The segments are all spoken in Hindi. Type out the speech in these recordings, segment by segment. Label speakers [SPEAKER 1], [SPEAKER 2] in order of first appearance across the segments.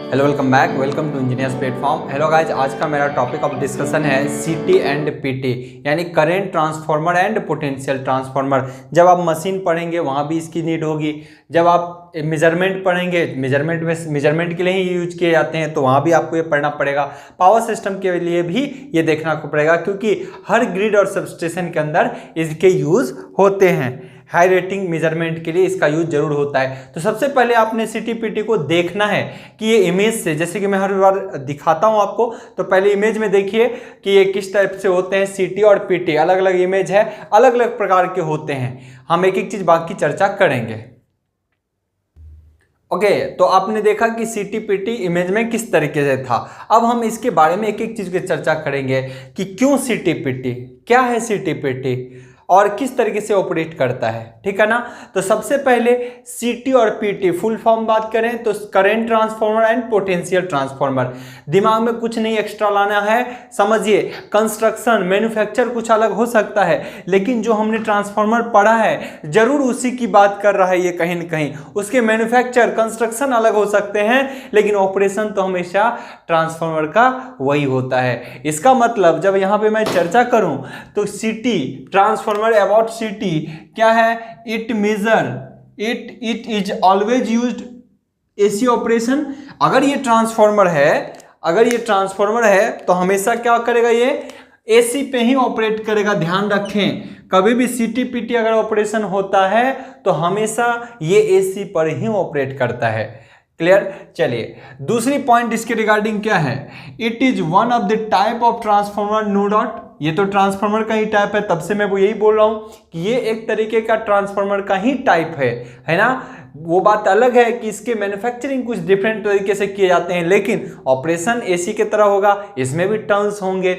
[SPEAKER 1] Hello welcome back, welcome to engineers platform. Hello guys, आज का मेरा टॉपिक ऑफ डिस्कशन है सीटी एंड पीटी, यानी current transformer and potential transformer. जब आप मशीन पढ़ेंगे वहाँ भी इसकी नीड होगी। जब आप मेजरमेंट पढ़ेंगे, मेजरमेंट के लिए ही यूज किए जाते हैं, तो वहाँ भी आपको ये पढ़ना पड़ेगा। पावर सिस्टम के लिए भी ये देखना पड़ेगा, क्योंकि हर ग्रिड और सबस्टेशन के अंदर इसके यूज होते हैं। हाई रेटिंग मेजरमेंट के लिए इसका यूज जरूर होता है। तो सबसे पहले आपने सीटी पीटी को देखना है कि ये इमेज से, जैसे कि मैं हर बार दिखाता हूं आपको, तो पहले इमेज में देखिए कि ये किस टाइप से होते हैं। सीटी और पीटी अलग अलग इमेज है, अलग अलग प्रकार के होते हैं। हम एक एक चीज बाकी चर्चा करेंगे। ओके, तो आपने देखा कि सीटी पीटी इमेज में किस तरीके से था। अब हम इसके बारे में एक एक चीज की चर्चा करेंगे कि क्यों सीटी पीटी, क्या है सीटी पीटी और किस तरीके से ऑपरेट करता है, ठीक है ना। तो सबसे पहले सीटी और पीटी फुल फॉर्म बात करें तो current transformer and potential transformer. दिमाग में कुछ नहीं एक्स्ट्रा लाना है, समझिए। कंस्ट्रक्शन मैन्युफैक्चर कुछ अलग हो सकता है, लेकिन जो हमने ट्रांसफार्मर पढ़ा है जरूर उसी की बात कर रहा है ये कहीं न कहीं। उसके मैन्युफैक्चर कंस्ट्रक्शन अलग हो सकते हैं, लेकिन ऑपरेशन तो हमेशा ट्रांसफार्मर का वही होता है। इसका मतलब जब यहाँ पे मैं चर्चा करूं तो सीटी ट्रांसफार्मर अबाउट सीटी क्या है, it measure it is always used AC operation. अगर ये ट्रांसफार्मर है तो हमेशा क्या करेगा, ये एसी पे ही ऑपरेट करेगा। ध्यान रखें, कभी भी सीटी पीटी अगर ऑपरेशन होता है तो हमेशा ये एसी पर ही ऑपरेट करता है। क्लियर। चलिए, दूसरी पॉइंट इसके रिगार्डिंग क्या है, it is one of the type of transformer, no doubt. ये तो ट्रांसफार्मर का ही टाइप है, तब से मैं वो यही बोल रहा हूं कि ये एक तरीके का ट्रांसफार्मर का ही टाइप है ना। वो बात अलग है कि इसके मैन्युफैक्चरिंग कुछ डिफरेंट तरीके से किए जाते हैं, लेकिन ऑपरेशन एसी की तरह होगा, इसमें भी टर्न्स होंगे।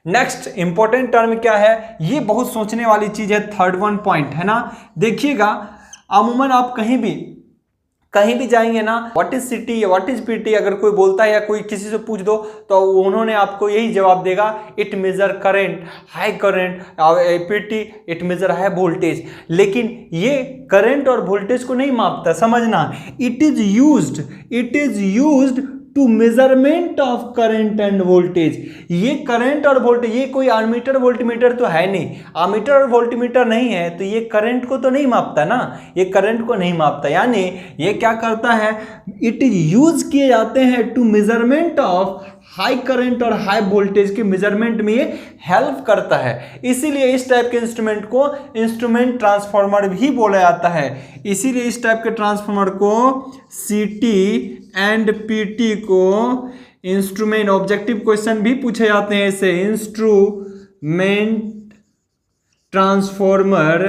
[SPEAKER 1] नेक्स्ट इंपॉर्टेंट टर्म क्या है, ये बहुत सोचने वाली चीज है, थर्ड वन पॉइंट है ना। देखिएगा, अमूमन आप कहीं भी जाएंगे ना, व्हाट इज सीटी, व्हाट इज पीटी, अगर कोई बोलता है या कोई किसी से पूछ दो तो उन्होंने आपको यही जवाब देगा, it measure current, high current. PT it measure high voltage. लेकिन ये करंट और वोल्टेज को नहीं मापता, समझना। It is used to measurement of current and voltage. ये करंट और वोल्टेज, ये कोई आर्मीटर वोल्टमीटर तो है नहीं, आर्मीटर और वोल्टमीटर नहीं है, तो ये करंट को तो नहीं मापता ना, ये करंट को नहीं मापता। यानी ये क्या करता है, इट इज यूज किए जाते हैं to measurement of high current और हाई वोल्टेज के मेजरमेंट में ये हेल्प करता है। इसीलिए इस टाइप के इंस्ट्रूमेंट को इंस्ट्रूमेंट ट्रांसफार्मर भी बोला जाता है। इसीलिए इस टाइप के ट्रांसफार्मर को सीटी एंड पीटी को इंस्ट्रूमेंट, ऑब्जेक्टिव क्वेश्चन भी पूछे जाते हैं ऐसे, इंस्ट्रूमेंट ट्रांसफार्मर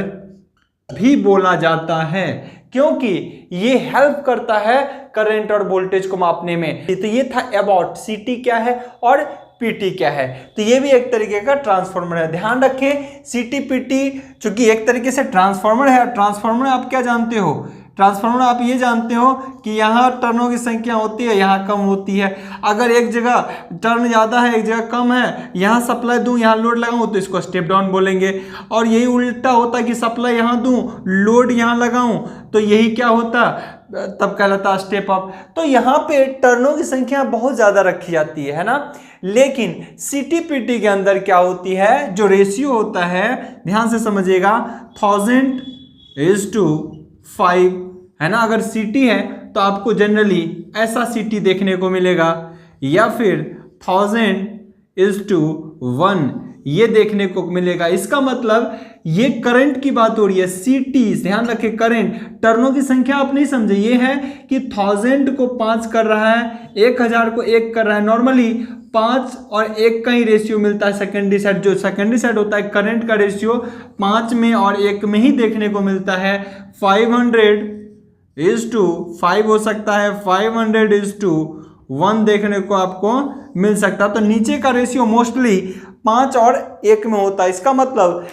[SPEAKER 1] भी बोला जाता है, क्योंकि ये हेल्प करता है करंट और वोल्टेज को मापने में। तो ये था अबाउट सीटी क्या है और पीटी क्या है। तो ये भी एक तरीके का ट्रांसफार्मर है। ध्यान रखें, सीटी पीटी चूंकि एक तरीके से ट्रांसफार्मर है। ट्रांसफार्मर आप क्या जानते हो, ट्रांसफार्मर आप ये जानते हो कि यहाँ टर्नों की संख्या होती है, यहाँ कम होती है। अगर एक जगह टर्न ज़्यादा है, एक जगह कम है, यहाँ सप्लाई दूँ, यहाँ लोड लगाऊँ, तो इसको स्टेप डाउन बोलेंगे। और यही उल्टा होता है कि सप्लाई यहाँ दूँ, लोड यहाँ लगाऊँ, तो यही क्या होता, तब कहलाता स्टेप अप। तो यहाँ पे टर्नों की संख्या बहुत ज़्यादा रखी जाती है ना। लेकिन सीटी पीटी के अंदर क्या होती है, जो रेशियो होता है, ध्यान से समझिएगा, 1000:5 है ना। अगर सीटी है तो आपको जनरली ऐसा सीटी देखने को मिलेगा, या फिर 1000:1 ये देखने को मिलेगा। इसका मतलब ये करंट की बात हो रही है, सीटी, ध्यान रखें, करंट, टर्नों की संख्या आप नहीं समझे। ये है कि 1000 को 5 कर रहा है, 1000 को 1 कर रहा है। नॉर्मली 5 और 1 का ही रेशियो मिलता है सेकेंडरी साइड। जो सेकेंडरी साइड होता है करंट का रेशियो 5 में और 1 में ही देखने को मिलता है। 500:5 हो सकता है, 500:1 देखने को आपको मिल सकता है। तो नीचे का रेशियो मोस्टली 5 और 1 में होता है। इसका मतलब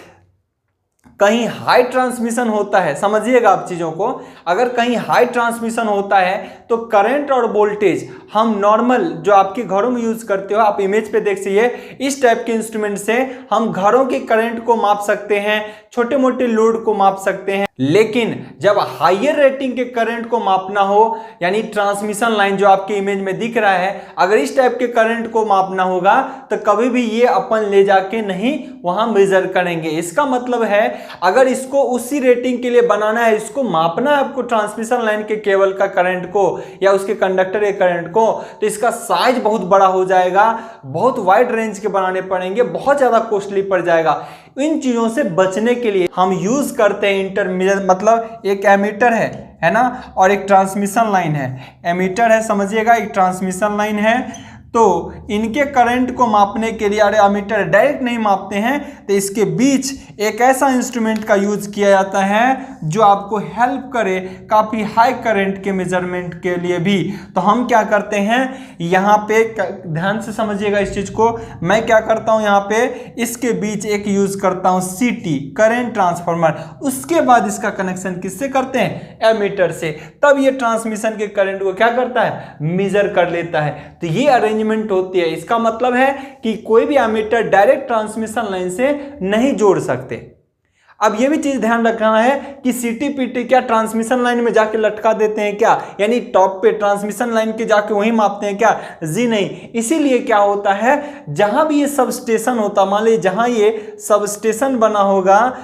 [SPEAKER 1] कहीं हाई ट्रांसमिशन होता है, समझिएगा आप चीजों को, अगर कहीं हाई ट्रांसमिशन होता है तो करंट और वोल्टेज हम नॉर्मल जो आपके घरों में यूज करते हो, आप इमेज पे देख सकते, इस टाइप के इंस्ट्रूमेंट से हम घरों के करंट को माप सकते हैं, छोटे मोटे लोड को माप सकते हैं। लेकिन जब हायर रेटिंग के करंट को मापना हो, यानी ट्रांसमिशन लाइन जो आपके इमेज में दिख रहा है, अगर इस टाइप के करंट को मापना होगा तो कभी भी ये अपन ले जाके नहीं वहां मेजर करेंगे। इसका मतलब है अगर इसको उसी रेटिंग के लिए बनाना है, इसको मापना है आपको ट्रांसमिशन लाइन के केबल का करंट को या उसके कंडक्टर के करंट को, तो इसका साइज बहुत बड़ा हो जाएगा, बहुत वाइड रेंज के बनाने पड़ेंगे, बहुत ज्यादा कॉस्टली पड़ जाएगा। इन चीजों से बचने के लिए हम यूज करते हैं इंटरमीडिएट, मतलब एक एमीटर है ना, और एक ट्रांसमिशन लाइन है। एमीटर है समझिएगा, एक ट्रांसमिशन लाइन है। तो इनके करंट को मापने के लिए, अरे एमीटर डायरेक्ट नहीं मापते हैं, तो इसके बीच एक ऐसा इंस्ट्रूमेंट का यूज किया जाता है जो आपको हेल्प करे काफी हाई करंट के मेजरमेंट के लिए भी। तो हम क्या करते हैं यहाँ पे, ध्यान से समझिएगा इस चीज को, मैं क्या करता हूँ यहाँ पे इसके बीच एक यूज करता हूँ सीटी, करंट ट्रांसफार्मर। उसके बाद इसका कनेक्शन किससे करते हैं, एमीटर से। तब ये ट्रांसमिशन के करंट को क्या करता है, मेजर कर लेता है। तो ये अरेंजमेंट होती है। इसका मतलब है कि कोई भी एमीटर डायरेक्ट ट्रांसमिशन लाइन से नहीं जोड़ सकते। अब ये भी चीज ध्यान रखना है कि सीटीपीटी क्या ट्रांसमिशन लाइन में जाके लटका देते हैं क्या, यानी टॉप पे ट्रांसमिशन लाइन के जाके वहीं मापते हैं क्या, जी नहीं। इसीलिए क्या होता है, जहां भी ये सब स्टेशन होता, मान लीजिए जहां ये सब स्टेशन बना होगा,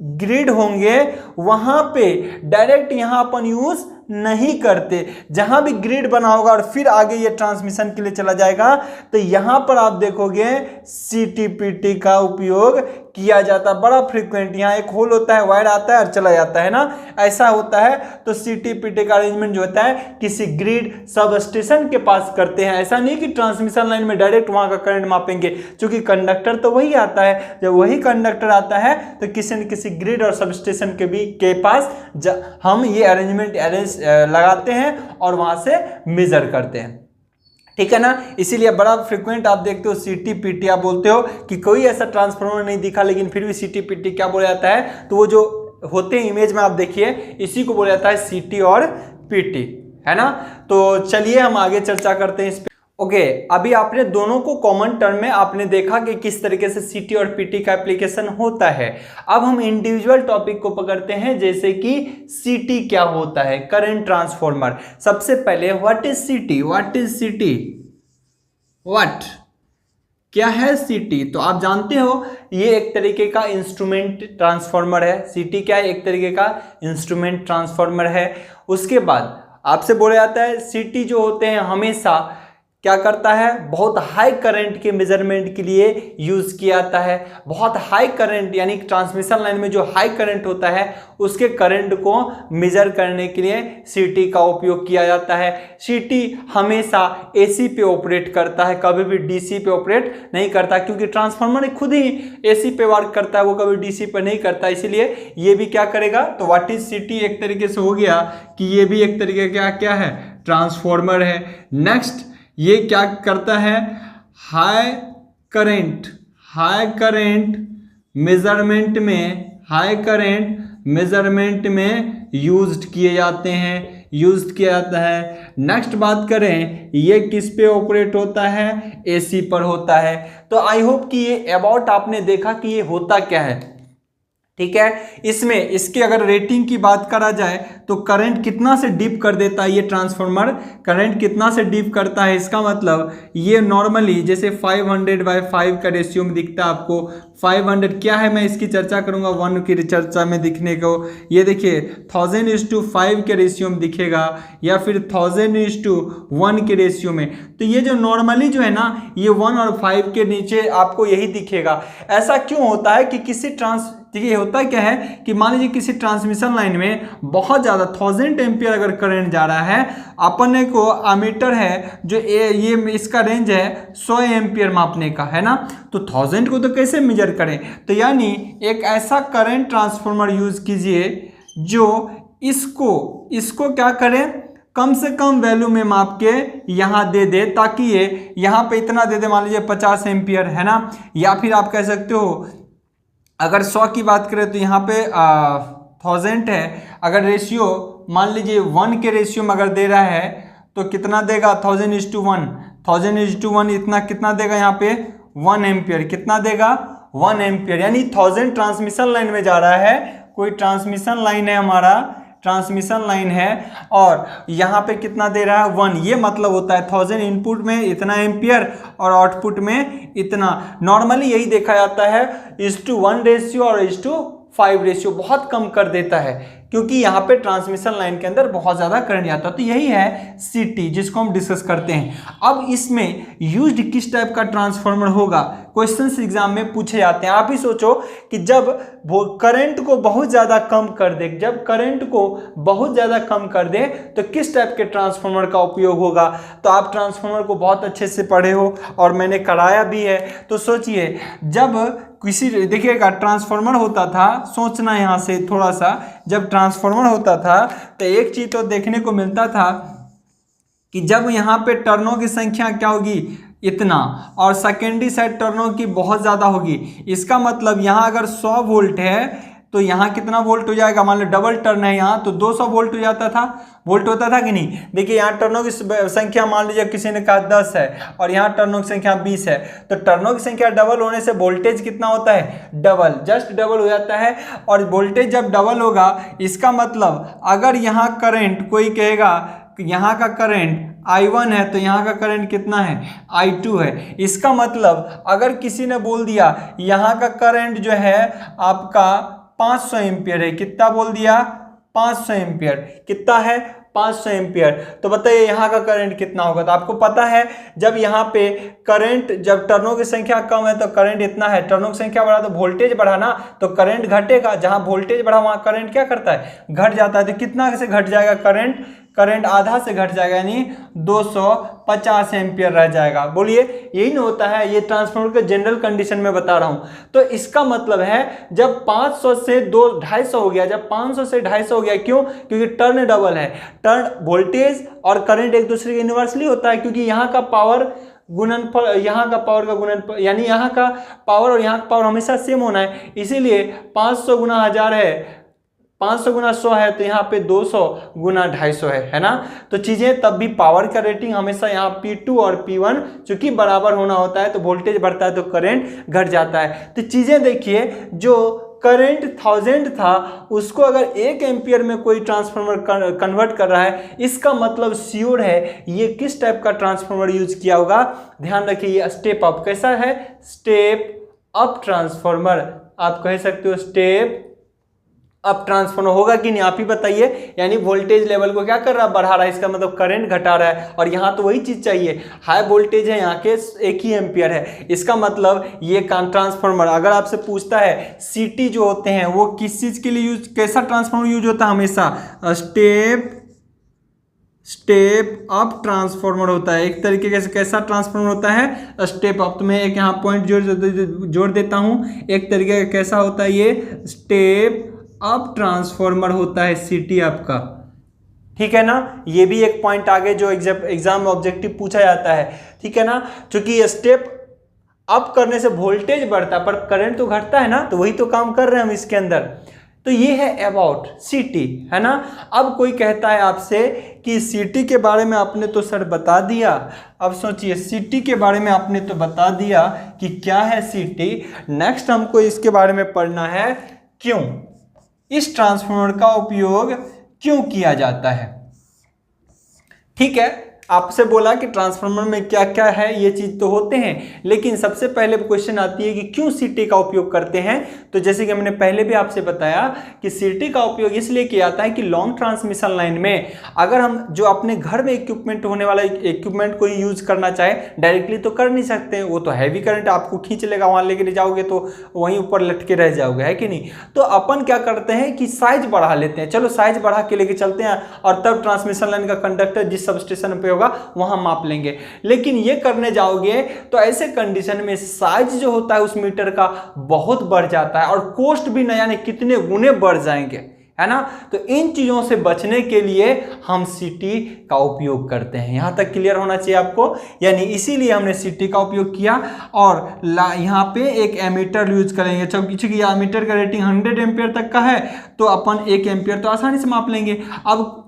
[SPEAKER 1] ग्रिड होंगे, वहां पे डायरेक्ट यहां अपन यूज नहीं करते। जहां भी ग्रिड बना होगा और फिर आगे ये ट्रांसमिशन के लिए चला जाएगा, तो यहां पर आप देखोगे सीटीपीटी का उपयोग किया जाता है बड़ा फ्रीक्वेंट। यहाँ एक होल होता है, वायर आता है और चला जाता है ना, ऐसा होता है। तो सीटीपीटी का अरेंजमेंट जो होता है किसी ग्रिड सब स्टेशन के पास करते हैं। ऐसा नहीं कि ट्रांसमिशन लाइन में डायरेक्ट वहां का करंट मापेंगे, क्योंकि कंडक्टर तो वही आता है। जब वही कंडक्टर आता है तो किसी न किसी ग्रिड और सब स्टेशन के पास हम ये अरेंजमेंट लगाते हैं और वहां से मेजर करते हैं, ठीक है ना। इसीलिए बड़ा फ्रीक्वेंट आप देखते हो सीटीपीटी, आप बोलते हो कि कोई ऐसा ट्रांसफार्मर नहीं दिखा, लेकिन फिर भी सीटीपीटी क्या बोला जाता है, तो वो जो होते हैं इमेज में आप देखिए, इसी को बोला जाता है सीटी और पीटी, है ना। तो चलिए हम आगे चर्चा करते हैं इस पे। ओके, अभी आपने दोनों को कॉमन टर्म में आपने देखा कि किस तरीके से सीटी और पीटी का एप्लीकेशन होता है। अब हम इंडिविजुअल टॉपिक को पकड़ते हैं, जैसे कि सीटी क्या होता है, करंट ट्रांसफार्मर। सबसे पहले व्हाट इज सीटी, व्हाट इज सीटी, व्हाट क्या है सीटी, तो आप जानते हो ये एक तरीके का इंस्ट्रूमेंट ट्रांसफार्मर है। सीटी क्या है, एक तरीके का इंस्ट्रूमेंट ट्रांसफार्मर है। उसके बाद आपसे बोला जाता है सीटी जो होते हैं हमेशा क्या करता है, बहुत हाई करंट के मेजरमेंट के लिए यूज किया जाता है। बहुत हाई करंट यानी ट्रांसमिशन लाइन में जो हाई करंट होता है उसके करंट को मेजर करने के लिए सीटी का उपयोग किया जाता है। सीटी हमेशा एसी पे ऑपरेट करता है, कभी भी डीसी पे ऑपरेट नहीं करता, क्योंकि ट्रांसफार्मर खुद ही एसी पे वर्क करता है, वो कभी डीसी पे नहीं करता। इसीलिए ये भी क्या करेगा, तो व्हाट इज सीटी एक तरीके से हो गया कि ये भी एक तरीके का क्या है, ट्रांसफार्मर है। नेक्स्ट ये क्या करता है, हाई करंट मेजरमेंट में यूज्ड किए जाते हैं, यूज किया जाता है। नेक्स्ट बात करें, ये किस पे ऑपरेट होता है, एसी पर होता है। तो आई होप कि ये अबाउट आपने देखा कि ये होता क्या है, ठीक है। इसमें इसके अगर रेटिंग की बात करा जाए तो करंट कितना से डीप कर देता है ये ट्रांसफार्मर, करंट कितना से डीप करता है, इसका मतलब ये नॉर्मली जैसे 500/5 का रेशियो में दिखता है आपको। 500 क्या है, मैं इसकी चर्चा करूंगा 1 की चर्चा में दिखने को। ये देखिए 1000:5 के रेशियो में दिखेगा, या फिर 1000:1 के रेशियो में। तो ये जो नॉर्मली जो है ना, ये 1 और 5 के नीचे आपको यही दिखेगा। ऐसा क्यों होता है कि किसी देखिए होता क्या है कि मान लीजिए किसी ट्रांसमिशन लाइन में बहुत ज़्यादा 1000 एम्पियर अगर करंट जा रहा है, अपने को एमीटर है जो ये इसका रेंज है 100 एम्पियर मापने का, है ना। तो 1000 को तो कैसे मेजर करें, तो यानी एक ऐसा करंट ट्रांसफार्मर यूज कीजिए जो इसको क्या करें, कम से कम वैल्यू में माप के यहाँ दे दे, ताकि ये यहाँ पे इतना दे दे, मान लीजिए 50 एम्पियर, है ना। या फिर आप कह सकते हो अगर 100 की बात करें तो यहाँ पे 1000 है, अगर रेशियो मान लीजिए 1 के रेशियो में अगर दे रहा है तो कितना देगा, 1000:1 इतना कितना देगा यहाँ पे 1 एम्पियर, कितना देगा 1 एम्पियर, यानी 1000 ट्रांसमिशन लाइन में जा रहा है कोई ट्रांसमिशन लाइन है, हमारा ट्रांसमिशन लाइन है और यहाँ पे कितना दे रहा है 1, ये मतलब होता है 1000 इनपुट में इतना एम्पियर और आउटपुट में इतना। नॉर्मली यही देखा जाता है 1:1 रेशियो और 1:5 रेशियो, बहुत कम कर देता है क्योंकि यहाँ पे ट्रांसमिशन लाइन के अंदर बहुत ज़्यादा करंट जाता है। तो यही है सीटी जिसको हम डिस्कस करते हैं। अब इसमें यूज्ड किस टाइप का ट्रांसफार्मर होगा, क्वेश्चंस एग्जाम में पूछे जाते हैं। आप ही सोचो कि जब वो करंट को बहुत ज़्यादा कम कर दे, जब करंट को बहुत ज़्यादा कम कर दे तो किस टाइप के ट्रांसफार्मर का उपयोग होगा। तो आप ट्रांसफार्मर को बहुत अच्छे से पढ़े हो और मैंने कराया भी है। तो सोचिए जब किसी, देखिएगा ट्रांसफार्मर होता था, सोचना यहाँ से थोड़ा सा, जब ट्रांसफार्मर होता था तो एक चीज़ तो देखने को मिलता था कि जब यहाँ पे टर्नों की संख्या क्या होगी इतना और सेकेंडरी साइड टर्नों की बहुत ज़्यादा होगी। इसका मतलब यहाँ अगर 100 वोल्ट है तो यहाँ कितना वोल्ट हो जाएगा, मान लो डबल टर्न है यहाँ तो 200 वोल्ट हो जाता था, वोल्ट होता था कि नहीं। देखिए यहाँ टर्नों की संख्या मान लीजिए किसी ने कहा 10 है और यहाँ टर्नों की संख्या 20 है, तो टर्नों की संख्या डबल होने से वोल्टेज कितना होता है, डबल, जस्ट डबल हो जाता है। और वोल्टेज जब डबल होगा इसका मतलब अगर यहाँ करंट, कोई कहेगा यहाँ का करंट I1 है तो यहाँ का करंट कितना है, I2 है। इसका मतलब अगर किसी ने बोल दिया यहाँ का करंट जो है आपका 500 एम्पियर है, कितना बोल दिया 500 एम्पियर, कितना है 500 एम्पियर, तो बताइए यहाँ का करंट कितना होगा। तो आपको पता है जब यहाँ पे करंट, जब टर्नों की संख्या कम है तो करंट इतना है, टर्नों की संख्या बढ़ा तो वोल्टेज बढ़ा ना, तो करंट घटेगा, जहाँ वोल्टेज बढ़ा वहाँ करंट क्या करता है, घट जाता है। तो कितना से घट जाएगा करंट, करंट आधा से घट जाएगा यानी 250 एम्पियर रह जाएगा। बोलिए यही ना होता है, ये ट्रांसफार्मर के जनरल कंडीशन में बता रहा हूं। तो इसका मतलब है जब 500 से 250 हो गया, जब 500 से 250 हो गया, क्यों, क्योंकि टर्न डबल है, टर्न वोल्टेज और करंट एक दूसरे के इन्वर्सली होता है, क्योंकि यहाँ का पावर गुणनफल, यहाँ का पावर का गुणनफल, यानी यहाँ का पावर और यहाँ का पावर हमेशा सेम होना है। इसीलिए 500 गुना 1000 है, 500 गुना 100 है तो यहाँ पे 200 गुना 250 है ना। तो चीजें तब भी पावर का रेटिंग हमेशा यहाँ P2 और P1 चूंकि बराबर होना होता है तो वोल्टेज बढ़ता है तो करंट घट जाता है। तो चीजें देखिए, जो करंट 1000 था उसको अगर 1 एम्पियर में कोई ट्रांसफार्मर कन्वर्ट कर रहा है, इसका मतलब श्योर है ये किस टाइप का ट्रांसफार्मर यूज किया होगा। ध्यान रखिए ये स्टेप अप, कैसा है, स्टेप अप ट्रांसफार्मर, आप कह सकते हो स्टेप अब ट्रांसफार्मर होगा कि नहीं, आप ही बताइए। यानी वोल्टेज लेवल को क्या कर रहा है, बढ़ा रहा है, इसका मतलब करंट घटा रहा है। और यहाँ तो वही चीज चाहिए, हाई वोल्टेज है, यहाँ के 1 ही एम्पियर है, इसका मतलब ये ट्रांसफार्मर अगर आपसे पूछता है सीटी जो होते हैं वो किस चीज के लिए यूज, कैसा ट्रांसफार्मर यूज होता है, हमेशा स्टेप अप ट्रांसफार्मर होता है। एक तरीके से कैसा ट्रांसफार्मर होता है, स्टेप अप। तो मैं एक यहाँ पॉइंट जोड़ देता हूँ, एक तरीके का कैसा होता है, ये स्टेप अप ट्रांसफार्मर होता है सीटी आपका, ठीक है ना। ये भी एक पॉइंट आगे जो एग्जाम में ऑब्जेक्टिव पूछा जाता है, ठीक है ना। क्योंकि स्टेप अप करने से वोल्टेज बढ़ता है पर करंट तो घटता है ना, तो वही तो काम कर रहे हैं हम इसके अंदर। तो ये है अबाउट सीटी, है ना। अब कोई कहता है आपसे कि सीटी के बारे में आपने तो सर बता दिया, अब सोचिए सीटी के बारे में आपने तो बता दिया कि क्या है सीटी, नेक्स्ट हमको इसके बारे में पढ़ना है क्यों, इस ट्रांसफार्मर का उपयोग क्यों किया जाता है। ठीक है, आपसे बोला कि ट्रांसफार्मर में क्या क्या है, ये चीज तो होते हैं, लेकिन सबसे पहले क्वेश्चन आती है कि क्यों सीटी का उपयोग करते हैं। तो जैसे कि मैंने पहले भी आपसे बताया कि सीटी का उपयोग इसलिए किया जाता है कि लॉन्ग ट्रांसमिशन लाइन में अगर हम जो अपने घर में इक्विपमेंट होने वाला इक्विपमेंट को यूज करना चाहे, डायरेक्टली तो कर नहीं सकते, वो तो हैवी करंट आपको खींच लेगा, वहां लेके जाओगे तो वहीं ऊपर लटके रह जाओगे, है कि नहीं। तो अपन क्या करते हैं कि साइज बढ़ा लेते हैं, चलो साइज बढ़ा के लेके चलते हैं और तब ट्रांसमिशन लाइन का कंडक्टर जिस सब स्टेशन पे होगा वहां माप लेंगे। लेकिन ये करने जाओगे तो ऐसे कंडीशन में साइज जो होता है उस मीटर का बहुत बढ़ जाता है और कॉस्ट भी न जाने कितने गुने बढ़ जाएंगे, है ना। तो इन चीजों से बचने के लिए हम सीटी का उपयोग करते हैं। यहां तक क्लियर होना चाहिए आपको, यानी इसीलिए हमने सीटी का उपयोग किया। और यहां पे एक एमीटर यूज करेंगे, क्योंकि एमीटर का रेटिंग 100 एम्पियर तक का है तो अपन 1 एम्पियर तो आसानी से माप लेंगे। अब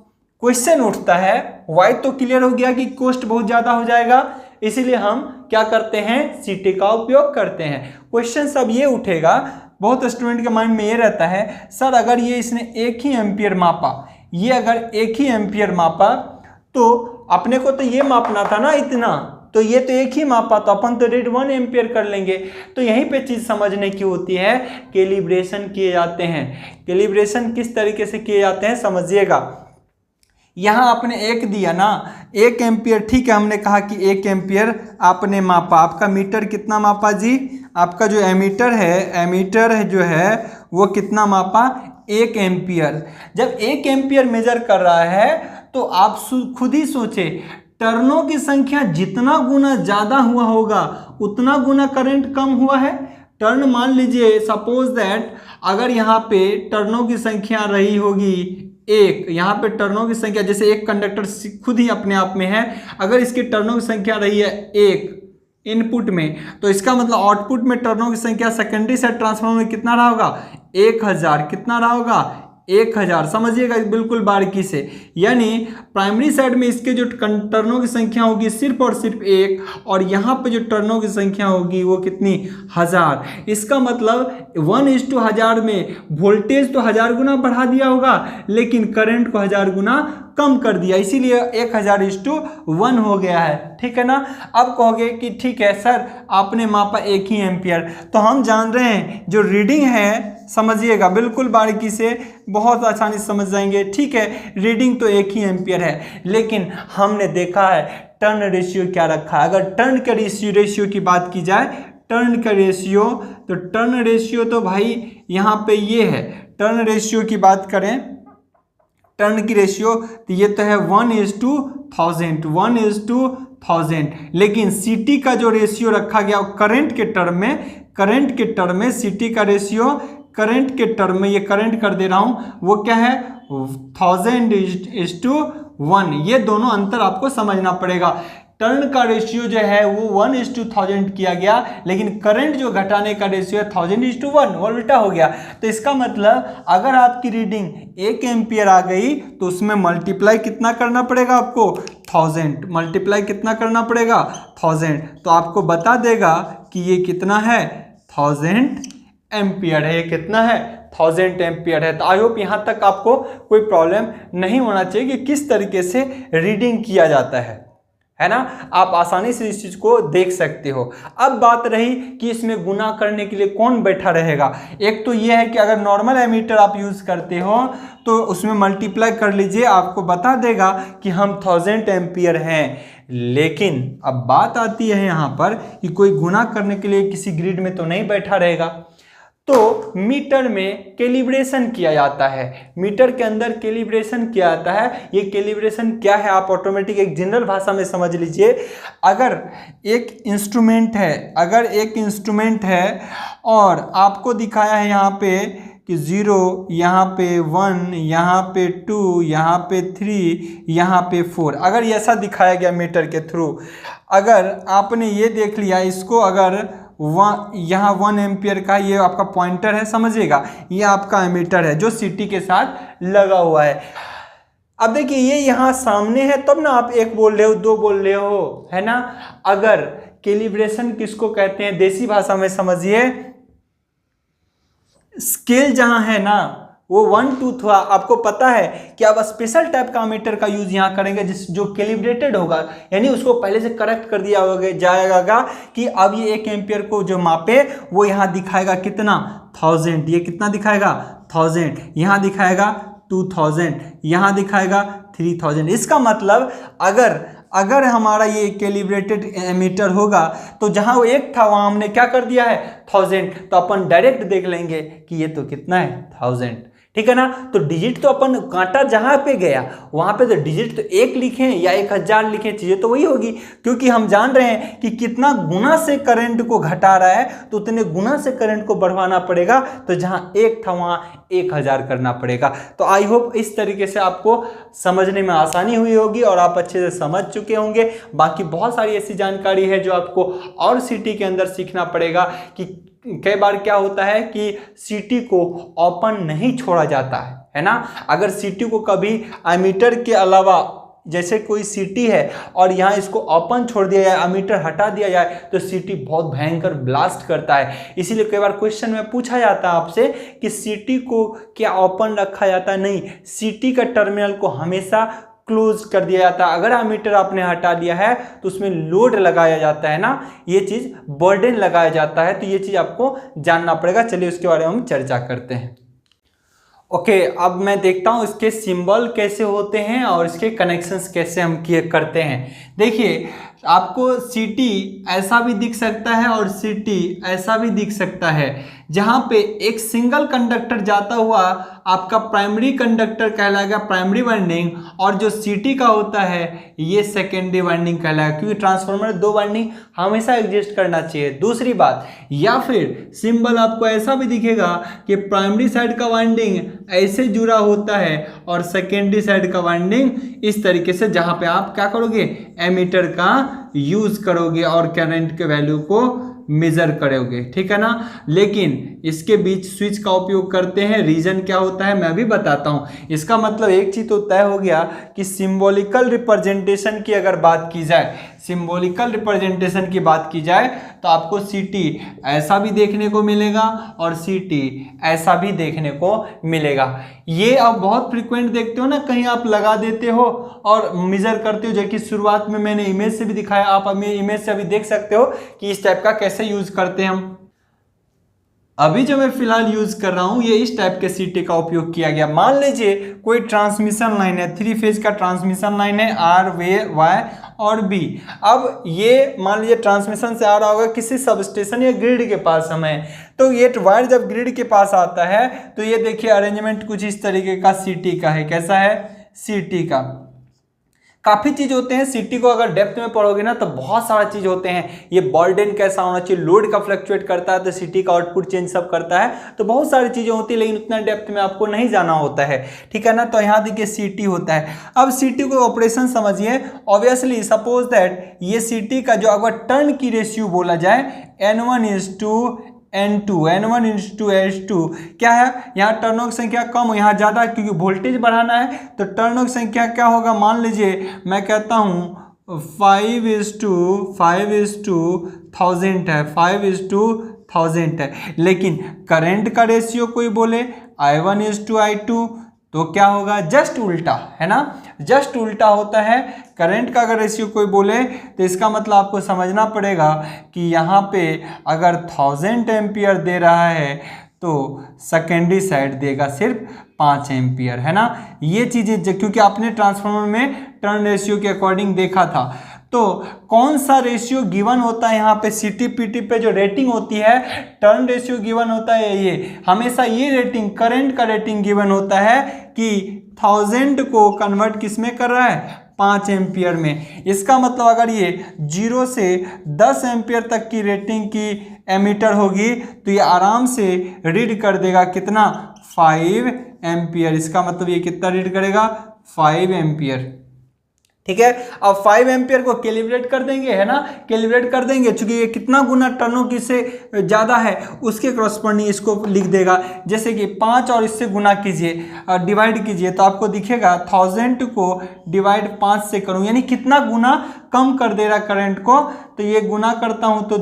[SPEAKER 1] क्वेश्चन उठता है, वाई तो क्लियर हो गया कि कॉस्ट बहुत ज्यादा हो जाएगा, इसीलिए हम क्या करते हैं, सीटी का उपयोग करते हैं। क्वेश्चन सब ये उठेगा बहुत स्टूडेंट के माइंड में ये रहता है सर अगर ये इसने 1 ही एम्पियर मापा, ये अगर 1 ही एम्पियर मापा तो अपने को तो ये मापना था ना इतना, तो ये तो 1 ही मापा तो अपन तो रेट 1 एम्पियर कर लेंगे। तो यहीं पे चीज समझने की होती है, कैलिब्रेशन किए जाते हैं। कैलिब्रेशन किस तरीके से किए जाते हैं समझिएगा। यहाँ आपने 1 दिया ना, 1 एम्पियर, ठीक है, हमने कहा कि 1 एम्पियर आपने मापा। आपका मीटर कितना मापा जी? आपका जो एमीटर है जो है वो कितना मापा? 1 एम्पियर। जब 1 एम्पियर मेजर कर रहा है तो आप खुद ही सोचे, टर्नों की संख्या जितना गुना ज़्यादा हुआ होगा उतना गुना करंट कम हुआ है। टर्न मान लीजिए सपोज दैट अगर यहाँ पे टर्नों की संख्या रही होगी 1, यहाँ पे टर्नों की संख्या, जैसे एक कंडक्टर खुद ही अपने आप में है, अगर इसकी टर्नों की संख्या रही है 1 इनपुट में, तो इसका मतलब आउटपुट में टर्नों की संख्या सेकेंडरी साइड ट्रांसफार्मर में कितना रहा होगा? 1000। कितना रहा होगा? 1000। समझिएगा बिल्कुल बारीकी से। यानी प्राइमरी साइड में इसके जो टर्नों की संख्या होगी सिर्फ और सिर्फ 1, और यहाँ पे जो टर्नों की संख्या होगी वो कितनी? 1000। इसका मतलब 1:1000 में वोल्टेज तो 1000 गुना बढ़ा दिया होगा लेकिन करंट को 1000 गुना कम कर दिया, इसीलिए 1000:1 हो गया है। ठीक है ना। अब कहोगे कि ठीक है सर आपने मापा 1 ही एम्पियर, तो हम जान रहे हैं जो रीडिंग है, समझिएगा बिल्कुल बारीकी से, बहुत आसानी से समझ जाएंगे। ठीक है, रीडिंग तो 1 ही एम्पियर है, लेकिन हमने देखा है टर्न रेशियो क्या रखा है। अगर टर्न के रेशियो की बात की जाए, टर्न का रेशियो, तो टर्न रेशियो तो भाई यहाँ पे ये है। टर्न रेशियो की बात करें, टर्न की रेशियो तो ये तो है 1:1000, 1:1000। लेकिन सीटी का जो रेशियो रखा गया करंट के टर्म में सीटी का रेशियो करंट के टर्म में, ये करंट कर दे रहा हूं, वो क्या है? 1000:1। ये दोनों अंतर आपको समझना पड़ेगा। टर्न का रेशियो जो है वो 1:1000 किया गया, लेकिन करंट जो घटाने का रेशियो है 1000:1, वो उल्टा हो गया। तो इसका मतलब अगर आपकी रीडिंग 1 एम्पियर आ गई तो उसमें मल्टीप्लाई कितना करना पड़ेगा आपको? 1000। मल्टीप्लाई कितना करना पड़ेगा? 1000। तो आपको बता देगा कि ये कितना है? 1000 एम्पियर है। ये कितना है? 1000 एम्पियर है। तो आई होप यहाँ तक आपको कोई प्रॉब्लम नहीं होना चाहिए कि किस तरीके से रीडिंग किया जाता है ना। आप आसानी से इस चीज को देख सकते हो। अब बात रही कि इसमें गुना करने के लिए कौन बैठा रहेगा। एक तो ये है कि अगर नॉर्मल एमीटर आप यूज करते हो तो उसमें मल्टीप्लाई कर लीजिए, आपको बता देगा कि हम 1000 एम्पियर हैं। लेकिन अब बात आती है यहाँ पर कि कोई गुना करने के लिए किसी ग्रिड में तो नहीं बैठा रहेगा, तो मीटर में कैलिब्रेशन किया जाता है। मीटर के अंदर कैलिब्रेशन किया जाता है। ये कैलिब्रेशन क्या है आप ऑटोमेटिक एक जनरल भाषा में समझ लीजिए। अगर एक इंस्ट्रूमेंट है और आपको दिखाया है यहाँ पे कि 0, यहाँ पे 1, यहाँ पे 2, यहाँ पे 3, यहाँ पे 4, अगर ऐसा दिखाया गया मीटर के थ्रू, अगर आपने ये देख लिया इसको, अगर यहाँ 1 एम्पियर का ये आपका पॉइंटर है, समझिएगा ये आपका एमीटर है जो सीटी के साथ लगा हुआ है। अब देखिए ये यहाँ सामने है तब ना आप 1 बोल रहे हो, 2 बोल रहे हो, है ना। अगर कैलिब्रेशन किसको कहते हैं देसी भाषा में समझिए, स्केल जहां है ना वो 1 टूथ हुआ। आपको पता है कि आप स्पेशल टाइप का मीटर का यूज यहां करेंगे जो कैलिब्रेटेड होगा, यानी उसको पहले से करेक्ट कर दिया जाएगा कि अब ये 1 एम्पियर को जो मापे वो यहां दिखाएगा कितना? 1000। ये कितना दिखाएगा? 1000। यहां दिखाएगा 2000, यहां दिखाएगा 3000। इसका मतलब अगर हमारा ये कैलिब्रेटेड एमीटर होगा तो जहां वो 1 था वहां हमने क्या कर दिया है? 1000। तो अपन डायरेक्ट देख लेंगे कि ये तो कितना है? 1000। ठीक है ना। तो डिजिट तो अपन कांटा जहां पे गया वहां पे तो डिजिट तो 1 लिखें या 1000 लिखें, चीजें तो वही होगी, क्योंकि हम जान रहे हैं कि कितना गुना से करंट को घटा रहा है तो उतने गुना से करंट को बढ़वाना पड़ेगा। तो जहां 1 था वहां 1000 करना पड़ेगा। तो आई होप इस तरीके से आपको समझने में आसानी हुई होगी और आप अच्छे से समझ चुके होंगे। बाकी बहुत सारी ऐसी जानकारी है जो आपको और सिटी के अंदर सीखना पड़ेगा कि कई बार क्या होता है कि सीटी को ओपन नहीं छोड़ा जाता है ना। अगर सीटी को कभी एमीटर के अलावा जैसे कोई सीटी है और यहाँ इसको ओपन छोड़ दिया जाए, एमीटर हटा दिया जाए, तो सीटी बहुत भयंकर ब्लास्ट करता है। इसीलिए कई बार क्वेश्चन में पूछा जाता है आपसे कि सीटी को क्या ओपन रखा जाता है? नहीं, सीटी का टर्मिनल को हमेशा क्लोज कर दिया जाता है। अगर एमीटर आपने हटा दिया है तो उसमें लोड लगाया जाता है ना, ये चीज बर्डन लगाया जाता है, तो ये चीज आपको जानना पड़ेगा। चलिए उसके बारे में हम चर्चा करते हैं। ओके, अब मैं देखता हूँ इसके सिंबल कैसे होते हैं और इसके कनेक्शंस कैसे हम किए करते हैं। देखिए, आपको सीटी ऐसा भी दिख सकता है और सीटी ऐसा भी दिख सकता है, जहाँ पे एक सिंगल कंडक्टर जाता हुआ आपका प्राइमरी कंडक्टर कहलाएगा प्राइमरी वाइंडिंग, और जो सीटी का होता है ये सेकेंडरी वाइंडिंग कहलाएगा, क्योंकि ट्रांसफार्मर 2 वाइंडिंग हमेशा एग्जिस्ट करना चाहिए। दूसरी बात, या फिर सिंबल आपको ऐसा भी दिखेगा कि प्राइमरी साइड का वाइंडिंग ऐसे जुड़ा होता है और सेकेंडरी साइड का वाइंडिंग इस तरीके से, जहां पे आप क्या करोगे, एमीटर का यूज करोगे और करंट के वैल्यू को मेजर करोगे, ठीक है ना। लेकिन इसके बीच स्विच का उपयोग करते हैं। रीजन क्या होता है मैं भी बताता हूं। इसका मतलब एक चीज तो तय हो गया कि सिंबॉलिकल रिप्रेजेंटेशन की अगर बात की जाए, सिंबॉलिकल रिप्रेजेंटेशन की बात की जाए तो आपको सीटी ऐसा भी देखने को मिलेगा और सीटी ऐसा भी देखने को मिलेगा। ये आप बहुत फ्रीक्वेंट देखते हो ना, कहीं आप लगा देते हो और मेजर करते हो, जो कि शुरुआत में मैंने इमेज से भी दिखाया, आप इमेज से अभी देख सकते हो कि इस टाइप का कैसे यूज करते हैं हम। अभी जो मैं फिलहाल यूज कर रहा हूं, ये इस टाइप के सीटी का उपयोग किया गया। मान लीजिए कोई ट्रांसमिशन लाइन है, 3 फेज का ट्रांसमिशन लाइन है, आर, वे, वाई और बी। अब ये मान लीजिए ट्रांसमिशन से आ रहा होगा किसी सबस्टेशन या ग्रिड के पास हमें, तो ये वायर जब ग्रिड के पास आता है तो ये देखिए अरेंजमेंट कुछ इस तरीके का सीटी का है। कैसा है? सीटी का। काफ़ी चीज़ होते हैं सीटी को अगर डेप्थ में पढ़ोगे ना तो बहुत सारा चीज़ होते हैं। ये बर्डन कैसा होना चाहिए, लोड का फ्लक्चुएट करता है तो सीटी का आउटपुट चेंज सब करता है, तो बहुत सारी चीज़ें होती है, लेकिन उतना डेप्थ में आपको नहीं जाना होता है, ठीक है ना। तो यहाँ देखिए सीटी होता है। अब सीटी को ऑपरेशन समझिए। ऑब्वियसली सपोज दैट ये सीटी का जो अगर टर्न की रेशियो बोला जाए N1:N2, N1:H2, क्या है, यहाँ टर्नों की संख्या कम हो, यहाँ ज़्यादा, क्योंकि वोल्टेज बढ़ाना है तो टर्नों की संख्या क्या होगा, मान लीजिए मैं कहता हूँ 5:1000 है, 5:1000 है। लेकिन करंट का रेशियो कोई बोले I1:I2 तो क्या होगा, जस्ट उल्टा, है ना, जस्ट उल्टा होता है। करंट का अगर रेशियो कोई बोले तो इसका मतलब आपको समझना पड़ेगा कि यहाँ पे अगर 1000 एम्पियर दे रहा है तो सेकेंडरी साइड देगा सिर्फ 5 एम्पियर, है ना। ये चीज़ें क्योंकि आपने ट्रांसफार्मर में टर्न रेशियो के अकॉर्डिंग देखा था, तो कौन सा रेशियो गिवन होता है यहाँ पे सीटी पीटी पे जो रेटिंग होती है, टर्न रेशियो गिवन होता है। ये हमेशा ये रेटिंग करंट का रेटिंग गिवन होता है कि 1000 को कन्वर्ट किस में कर रहा है, 5 एम्पियर में। इसका मतलब अगर ये 0 से 10 एम्पियर तक की रेटिंग की एमीटर होगी तो ये आराम से रीड कर देगा कितना, 5 एम्पियर। इसका मतलब ये कितना रीड करेगा, 5 एम्पियर, ठीक है। अब 5 एम्पियर को कैलिब्रेट कर देंगे, है ना, कैलिब्रेट कर देंगे, चूंकि ये कितना गुना टर्नों की से ज़्यादा है उसके क्रॉसपॉन्डिंग इसको लिख देगा। जैसे कि 5 और इससे गुना कीजिए, डिवाइड कीजिए, तो आपको दिखेगा 1000 को डिवाइड 5 से करूँ यानी कितना गुना कम कर दे रहा करंट को, तो ये गुना करता हूँ तो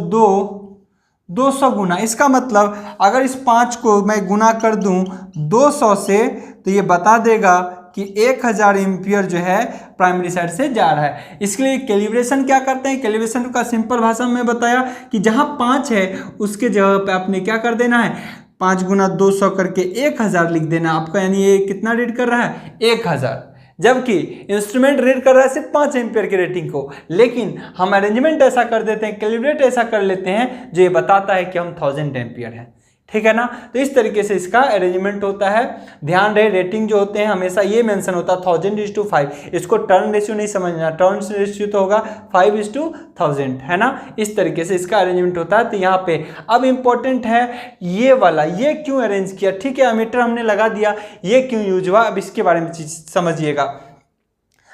[SPEAKER 1] 200 गुना। इसका मतलब अगर इस 5 को मैं गुना कर दूं 200 से तो ये बता देगा कि 1000 एम्पियर जो है प्राइमरी साइड से जा रहा है। इसके लिए कैलिब्रेशन क्या करते हैं, कैलिब्रेशन का सिंपल भाषा में बताया कि जहां 5 है उसके जगह पे आपने क्या कर देना है, 5 गुना 200 करके 1000 लिख देना आपका, यानी ये कितना रीड कर रहा है, 1000, जबकि इंस्ट्रूमेंट रीड कर रहा है सिर्फ 5 एम्पियर की रेटिंग को। लेकिन हम अरेंजमेंट ऐसा कर देते हैं, कैलिब्रेट ऐसा कर लेते हैं जो ये बताता है कि हम 1000 एम्पियर है, ठीक है ना। तो इस तरीके से इसका अरेंजमेंट होता है। ध्यान रहे रेटिंग जो होते हैं हमेशा ये मेंशन होता है 1000:5। इसको टर्न रेशियो नहीं समझना, टर्न रेशियो तो होगा 5:1000, है ना। इस तरीके से इसका अरेंजमेंट होता है। तो यहाँ पे अब इंपॉर्टेंट है ये वाला, ये क्यों अरेंज किया, ठीक है, एमीटर हमने लगा दिया, ये क्यों यूज हुआ, अब इसके बारे में समझिएगा।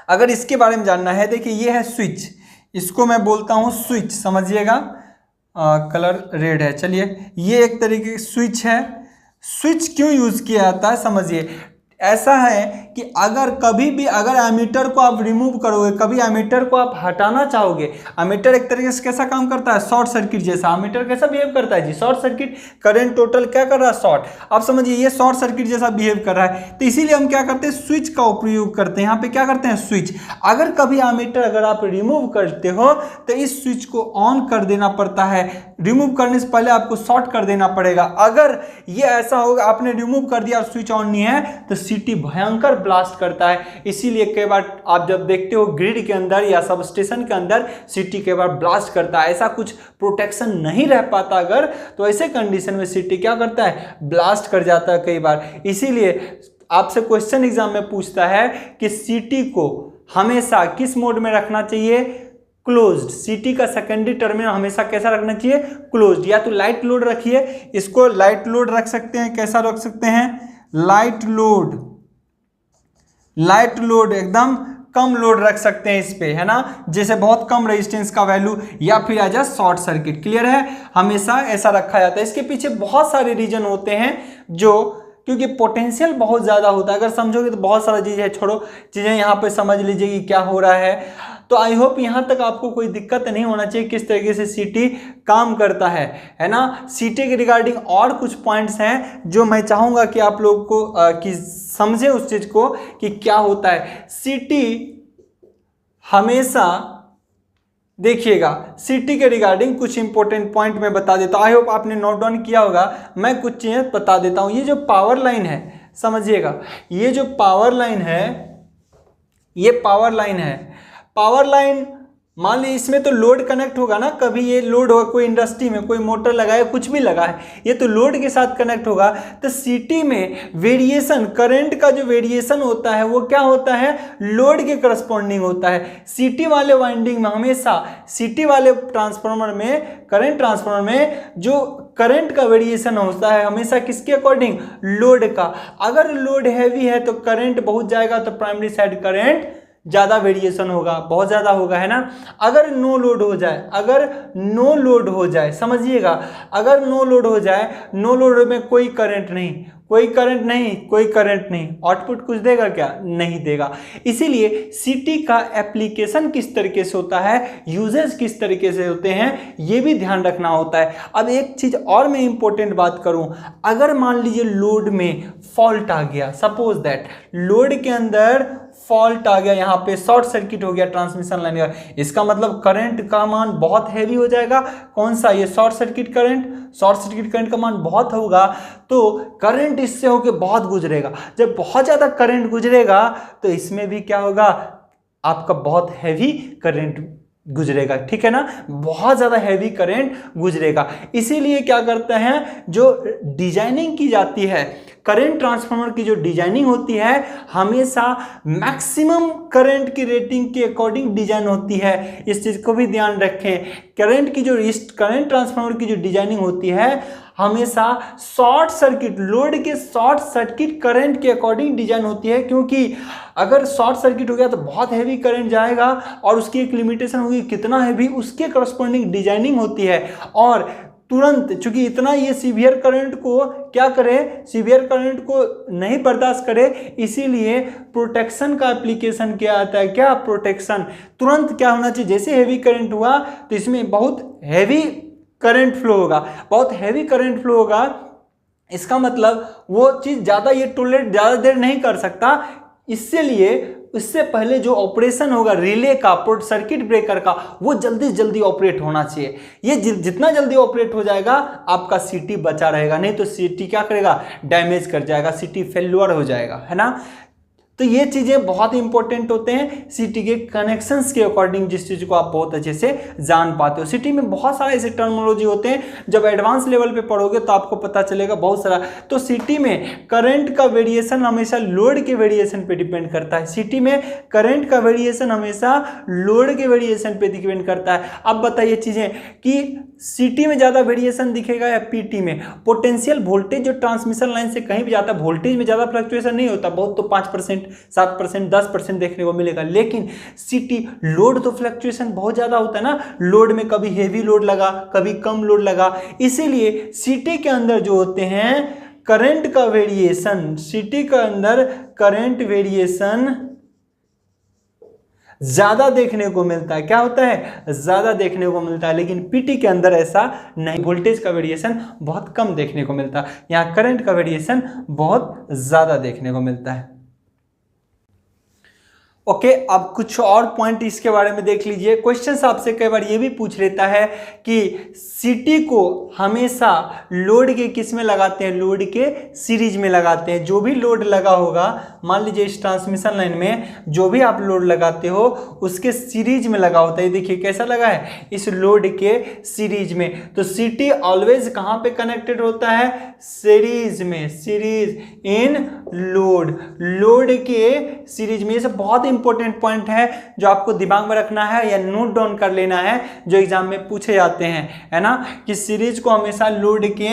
[SPEAKER 1] अगर इसके बारे में जानना है, देखिए ये है स्विच, इसको मैं बोलता हूँ स्विच, समझिएगा, कलर रेड है। चलिए ये एक तरीके की स्विच है। स्विच क्यों यूज किया जाता है समझिए। ऐसा है कि अगर कभी भी अगर एमीटर को आप रिमूव करोगे, कभी एमीटर को आप हटाना चाहोगे, एमीटर एक तरीके से कैसा काम करता है, शॉर्ट सर्किट जैसा। एमीटर कैसा बिहेव करता है जी, शॉर्ट सर्किट, करंट टोटल क्या कर रहा है, शॉर्ट। अब समझिए ये शॉर्ट सर्किट जैसा बिहेव कर रहा है, तो इसीलिए हम क्या करते हैं, स्विच का उपयोग करते हैं। यहाँ पे क्या करते हैं, स्विच। अगर कभी एमीटर अगर आप रिमूव करते हो तो इस स्विच को ऑन कर देना पड़ता है, रिमूव करने से पहले आपको शॉर्ट कर देना पड़ेगा। अगर ये ऐसा होगा आपने रिमूव कर दिया और स्विच ऑन नहीं है तो सीटी भयंकर ब्लास्ट करता है। इसीलिए कई बार आप जब देखते हो ग्रिड के अंदर या सब स्टेशन के अंदर सीटी कई बार ब्लास्ट करता है, ऐसा कुछ प्रोटेक्शन नहीं रह पाता अगर, तो ऐसे कंडीशन में सीटी क्या करता है, ब्लास्ट कर जाता है कई बार। इसीलिए आपसे क्वेश्चन एग्जाम में पूछता है कि सीटी को हमेशा किस मोड में रखना चाहिए, क्लोज्ड। सीटी का सेकेंडरी टर्मिनल हमेशा कैसा रखना चाहिए, क्लोज्ड। या तो लाइट लोड रखिए, इसको लाइट लोड रख सकते हैं, कैसा रख सकते हैं, लाइट लोड, लाइट लोड एकदम कम लोड रख सकते हैं इस पे, है ना, जैसे बहुत कम रेजिस्टेंस का वैल्यू, या फिर आ जाए शॉर्ट सर्किट। क्लियर है, हमेशा ऐसा रखा जाता है। इसके पीछे बहुत सारे रीजन होते हैं, जो क्योंकि पोटेंशियल बहुत ज़्यादा होता है, अगर समझोगे तो बहुत सारा चीज़ है, छोड़ो चीज़ें यहाँ पे समझ लीजिए कि क्या हो रहा है। तो आई होप यहाँ तक आपको कोई दिक्कत नहीं होना चाहिए किस तरीके से सीटी काम करता है ना। सीटी के रिगार्डिंग और कुछ पॉइंट्स हैं जो मैं चाहूँगा कि आप लोग को कि समझे उस चीज़ को कि क्या होता है। सीटी हमेशा देखिएगा, सीटी के रिगार्डिंग कुछ इंपॉर्टेंट पॉइंट मैं बता देता हूँ, आई होप आपने नोट डाउन किया होगा। मैं कुछ चीज़ें बता देता हूँ। ये जो पावर लाइन है, समझिएगा, ये जो पावर लाइन है, ये पावर लाइन है। पावर लाइन मान ली इसमें तो लोड कनेक्ट होगा ना, कभी ये लोड होगा, कोई इंडस्ट्री में कोई मोटर लगाए, कुछ भी लगा है, ये तो लोड के साथ कनेक्ट होगा। तो सीटी में वेरिएशन, करंट का जो वेरिएशन होता है वो क्या होता है, लोड के करस्पॉन्डिंग होता है। सीटी वाले वाइंडिंग में हमेशा, सीटी वाले ट्रांसफार्मर में, करंट ट्रांसफार्मर में जो करंट का वेरिएशन होता है हमेशा किसके अकॉर्डिंग, लोड का। अगर लोड हैवी है तो करंट बहुत जाएगा, तो प्राइमरी साइड करंट ज़्यादा वेरिएशन होगा, बहुत ज़्यादा होगा, है ना। अगर नो लोड हो जाए, अगर नो लोड हो जाए, समझिएगा, अगर नो लोड हो जाए, नो लोड में कोई करंट नहीं, कोई करंट नहीं, कोई करंट नहीं, आउटपुट कुछ देगा क्या, नहीं देगा। इसीलिए सीटी का एप्लीकेशन किस तरीके से होता है, यूजेस किस तरीके से होते हैं, ये भी ध्यान रखना होता है। अब एक चीज़ और मैं इंपॉर्टेंट बात करूं, अगर मान लीजिए लोड में फॉल्ट आ गया, सपोज दैट लोड के अंदर फॉल्ट आ गया, यहाँ पे शॉर्ट सर्किट हो गया ट्रांसमिशन लाइन का, इसका मतलब करंट का मान बहुत हैवी हो जाएगा। कौन सा, ये short circuit current, short circuit current का मान बहुत होगा, तो करंट इससे होके बहुत गुजरेगा। जब बहुत ज़्यादा करंट गुजरेगा तो इसमें भी क्या होगा, आपका बहुत हैवी करंट गुजरेगा, ठीक है ना, बहुत ज़्यादा हैवी करंट गुजरेगा। इसीलिए क्या करते हैं, जो डिजाइनिंग की जाती है, करंट ट्रांसफार्मर की जो डिजाइनिंग होती है हमेशा मैक्सिमम करंट की रेटिंग के अकॉर्डिंग डिजाइन होती है। इस चीज़ को भी ध्यान रखें। करंट की जो करंट ट्रांसफार्मर की जो डिजाइनिंग होती है हमेशा शॉर्ट सर्किट, लोड के शॉर्ट सर्किट करंट के अकॉर्डिंग डिजाइन होती है, क्योंकि अगर शॉर्ट सर्किट हो गया तो बहुत हैवी करंट जाएगा और उसकी एक लिमिटेशन होगी कितना हैवी, उसके करस्पॉन्डिंग डिजाइनिंग होती है। और तुरंत, चूंकि इतना ये सीवियर करंट को क्या करे, सीवियर करंट को नहीं बर्दाश्त करे, इसीलिए प्रोटेक्शन का एप्लीकेशन किया जाता है। क्या प्रोटेक्शन, तुरंत क्या होना चाहिए, जैसे हैवी करंट हुआ तो इसमें बहुत हैवी करंट फ्लो होगा, बहुत हैवी करंट फ्लो होगा, इसका मतलब वो चीज़ ज़्यादा ये टोलरेट ज़्यादा देर नहीं कर सकता। इसलिए इससे पहले जो ऑपरेशन होगा रिले का, सर्किट ब्रेकर का, वो जल्दी से जल्दी ऑपरेट होना चाहिए। ये जितना जल्दी ऑपरेट हो जाएगा आपका सीटी बचा रहेगा, नहीं तो सीटी क्या करेगा, डैमेज कर जाएगा, सीटी फेल्यूर हो जाएगा, है ना। तो ये चीज़ें बहुत इंपॉर्टेंट होते हैं सीटी के कनेक्शंस के अकॉर्डिंग, जिस चीज़ को आप बहुत अच्छे से जान पाते हो। सीटी में बहुत सारे ऐसे टर्मिनोलॉजी होते हैं, जब एडवांस लेवल पे पढ़ोगे तो आपको पता चलेगा बहुत सारा। तो सीटी में करंट का वेरिएशन हमेशा लोड के वेरिएशन पे डिपेंड करता है। सीटी में करंट का वेरिएशन हमेशा लोड के वेरिएशन पे डिपेंड करता है। अब बताइए चीज़ें कि सीटी में ज़्यादा वेरिएशन दिखेगा या पीटी में। पोटेंशियल वोल्टेज जो ट्रांसमिशन लाइन से कहीं भी जाता है, वोल्टेज में ज़्यादा फ्लक्चुएशन नहीं होता, बहुत तो 5%, 7%, 10% देखने को मिलेगा। लेकिन सीटी लोड तो फ्लक्चुएशन बहुत ज़्यादा होता है ना, लोड में कभी हेवी लोड लगा, कभी कम लोड लगा। इसीलिए सीटी के अंदर जो होते हैं करंट का वेरिएशन, सिटी के अंदर करंट वेरिएशन ज्यादा देखने को मिलता है। क्या होता है? ज्यादा देखने को मिलता है। लेकिन पीटी के अंदर ऐसा नहीं, वोल्टेज का वेरिएशन बहुत कम देखने को मिलता है। यहाँ करंट का वेरिएशन बहुत ज्यादा देखने को मिलता है। ओके, अब कुछ और पॉइंट इसके बारे में देख लीजिए। क्वेश्चन आपसे कई बार ये भी पूछ लेता है कि सिटी को हमेशा लोड के किस में लगाते हैं? लोड के सीरीज में लगाते हैं। जो भी लोड लगा होगा, मान लीजिए इस ट्रांसमिशन लाइन में जो भी आप लोड लगाते हो उसके सीरीज में लगा होता है। देखिए कैसा लगा है, इस लोड के सीरीज में। तो सिटी ऑलवेज कहाँ पे कनेक्टेड होता है? सीरीज में, सीरीज इन लोड, लोड के सीरीज में। ये सब बहुत इंपॉर्टेंट पॉइंट है जो आपको दिमाग में रखना है या नोट डाउन कर लेना है, जो एग्जाम में पूछे जाते हैं, है ना, कि सीरीज को हमेशा लोड के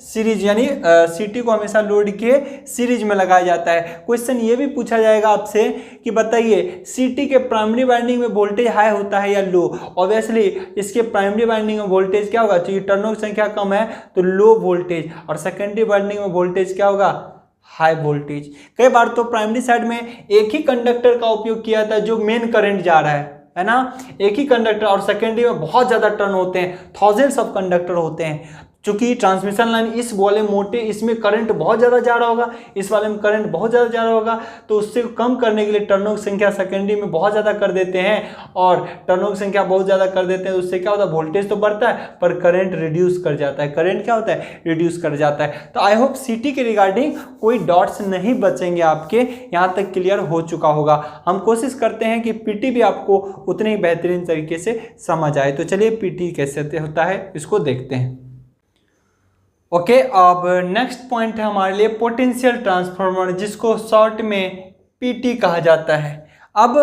[SPEAKER 1] सीरीज यानी सिटी को हमेशा लोड के सीरीज में लगाया जाता है। क्वेश्चन ये भी पूछा जाएगा आपसे कि बताइए सिटी के प्राइमरी वाइंडिंग में वोल्टेज हाई होता है या लो? ऑब्वियसली इसके प्राइमरी वाइंडिंग में वोल्टेज क्या होगा? क्योंकि टर्नों की संख्या कम है तो लो वोल्टेज, और सेकेंडरी वाइंडिंग में वोल्टेज क्या होगा? High voltage. कई बार तो प्राइमरी साइड में एक ही कंडक्टर का उपयोग किया था जो मेन करंट जा रहा है ना, एक ही कंडक्टर, और सेकेंडरी में बहुत ज्यादा टर्न होते हैं, थाउजेंड्स ऑफ कंडक्टर होते हैं। चूंकि ट्रांसमिशन लाइन इस वाले मोटे, इसमें करंट बहुत ज़्यादा जा रहा होगा, इस वाले में करंट बहुत ज़्यादा जा रहा होगा, तो उससे कम करने के लिए टर्नों की संख्या सेकेंडरी में बहुत ज़्यादा कर देते हैं, और टर्नों की संख्या बहुत ज़्यादा कर देते हैं। उससे क्या होता है? वोल्टेज तो बढ़ता है पर करंट रिड्यूस कर जाता है। करंट क्या होता है? रिड्यूस कर जाता है। तो आई होप सिटी के रिगार्डिंग कोई डॉट्स नहीं बचेंगे आपके, यहाँ तक क्लियर हो चुका होगा। हम कोशिश करते हैं कि पीटी भी आपको उतने ही बेहतरीन तरीके से समझ आए। तो चलिए पीटी कैसे होता है इसको देखते हैं। ओके, अब नेक्स्ट पॉइंट है हमारे लिए पोटेंशियल ट्रांसफार्मर, जिसको शॉर्ट में पीटी कहा जाता है। अब